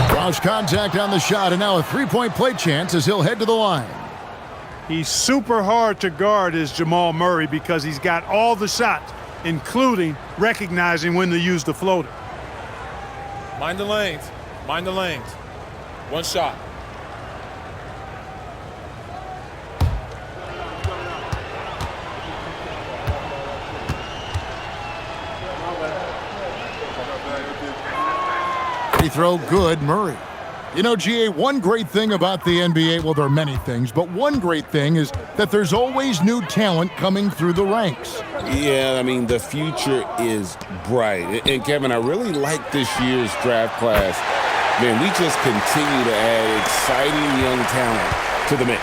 Cross contact on the shot, and now a three-point play chance as he'll head to the line. He's super hard to guard as Jamal Murray because he's got all the shots, including recognizing when to use the floater. Mind the lanes. Mind the lanes. One shot. Free throw good, Murray. You know, GA, one great thing about the NBA, well, there are many things, but one great thing is that there's always new talent coming through the ranks. Yeah, I mean, the future is bright. And, Kevin, I really like this year's draft class. Man, we just continue to add exciting young talent to the mix.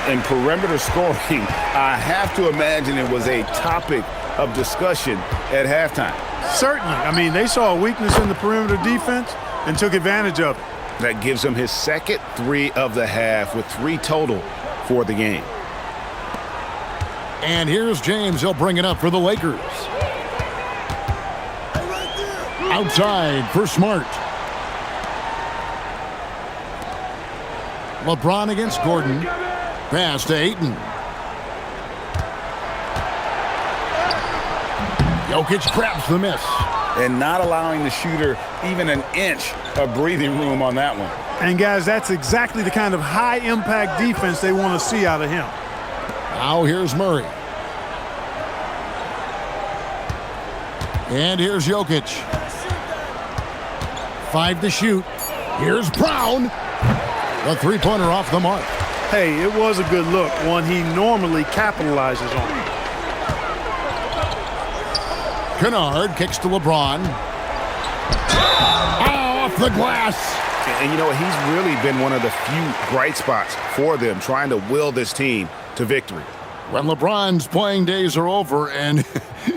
And perimeter scoring, I have to imagine it was a topic of discussion at halftime. Certainly. I mean, they saw a weakness in the perimeter defense and took advantage of it. That gives him his second 3 of the half with 3 total for the game. And here's James. He'll bring it up for the Lakers. Outside for Smart. LeBron against Gordon. Pass to Ayton. Jokic grabs the miss. And not allowing the shooter even an inch of breathing room on that one. And, guys, that's exactly the kind of high-impact defense they want to see out of him. Now here's Murray. And here's Jokic. 5 to shoot. Here's Brown. The three-pointer off the mark. Hey, it was a good look, one he normally capitalizes on. Kennard kicks to LeBron. Oh, off the glass. And you know, he's really been one of the few bright spots for them, trying to will this team to victory. When LeBron's playing days are over, and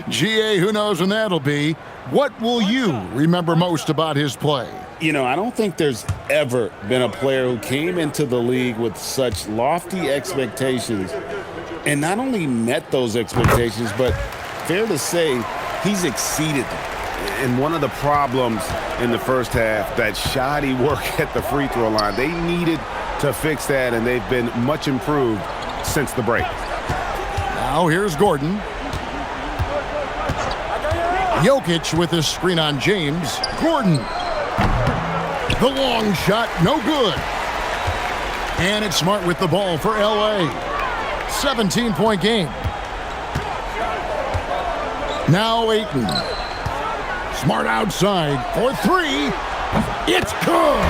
GA, who knows when that'll be, what will you remember most about his play? You know, I don't think there's ever been a player who came into the league with such lofty expectations and not only met those expectations, but fair to say, he's exceeded them. And one of the problems in the first half, that shoddy work at the free throw line, they needed to fix that, and they've been much improved since the break. Now here's Gordon. Jokic with his screen on James. Gordon. The long shot, no good. And it's Smart with the ball for LA. 17-point game. Now Ayton. Smart outside for 3. It's good.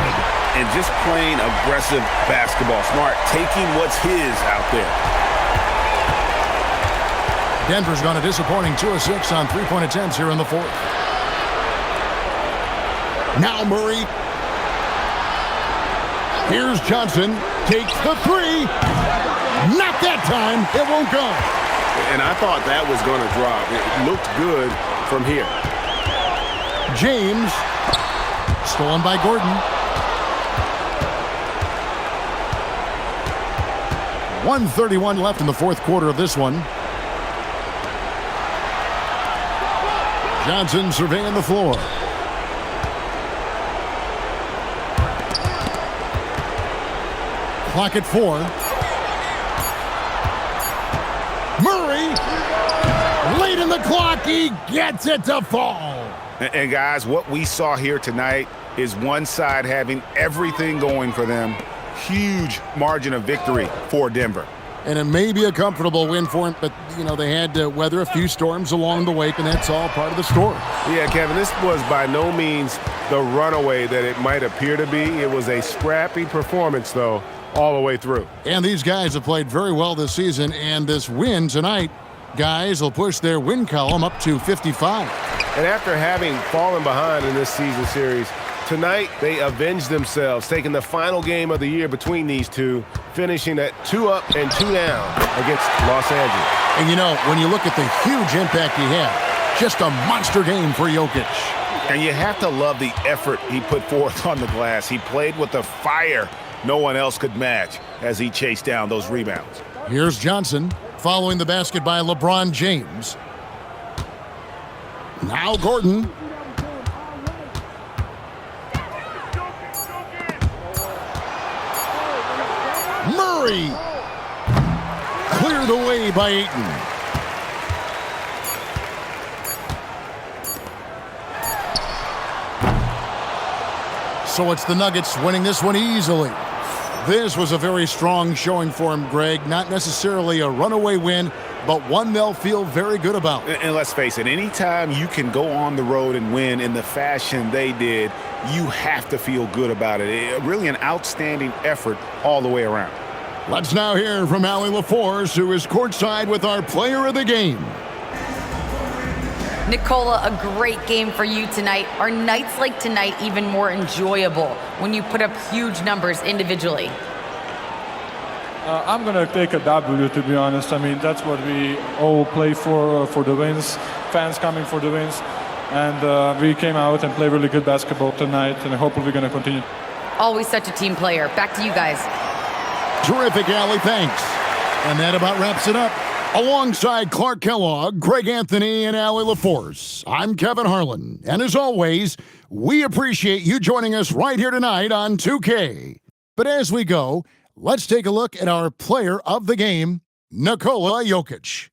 And just playing aggressive basketball. Smart taking what's his out there. Denver's gone a disappointing 2 of 6 on three-point attempts here in the fourth. Now Murray. Here's Johnson. Takes the 3. Not that time. It won't go. And I thought that was going to drop. It looked good from here. James. Stolen by Gordon. 1:31 left in the fourth quarter of this one. Johnson surveying the floor. Clock at 4. Murray, late in the clock, he gets it to fall. And guys, what we saw here tonight is one side having everything going for them. Huge margin of victory for Denver. And it may be a comfortable win for him, but, they had to weather a few storms along the way, and that's all part of the story. Yeah, Kevin, this was by no means the runaway that it might appear to be. It was a scrappy performance, though, all the way through. And these guys have played very well this season, and this win tonight, guys, will push their win column up to 55. And after having fallen behind in this season series, tonight they avenged themselves, taking the final game of the year between these two, finishing at 2 up and 2 down against Los Angeles. And when you look at the huge impact he had, just a monster game for Jokic. And you have to love the effort he put forth on the glass. He played with the fire no one else could match as he chased down those rebounds. Here's Johnson following the basket by LeBron James. Now Gordon. Murray. Cleared away by Ayton. So it's the Nuggets winning this one easily. This was a very strong showing for him, Greg. Not necessarily a runaway win, but one they'll feel very good about. And let's face it, anytime you can go on the road and win in the fashion they did, you have to feel good about it. Really an outstanding effort all the way around. Let's now hear from Allie LaForce, who is courtside with our player of the game. Nicola, a great game for you tonight. Are nights like tonight even more enjoyable when you put up huge numbers individually? I'm going to take a W, to be honest. I mean, that's what we all play for the wins, fans coming for the wins. And we came out and played really good basketball tonight, and hopefully we're going to continue. Always such a team player. Back to you guys. Terrific, Allie. Thanks. And that about wraps it up. Alongside Clark Kellogg, Greg Anthony, and Allie LaForce, I'm Kevin Harlan. And as always, we appreciate you joining us right here tonight on 2K. But as we go, let's take a look at our player of the game, Nikola Jokic.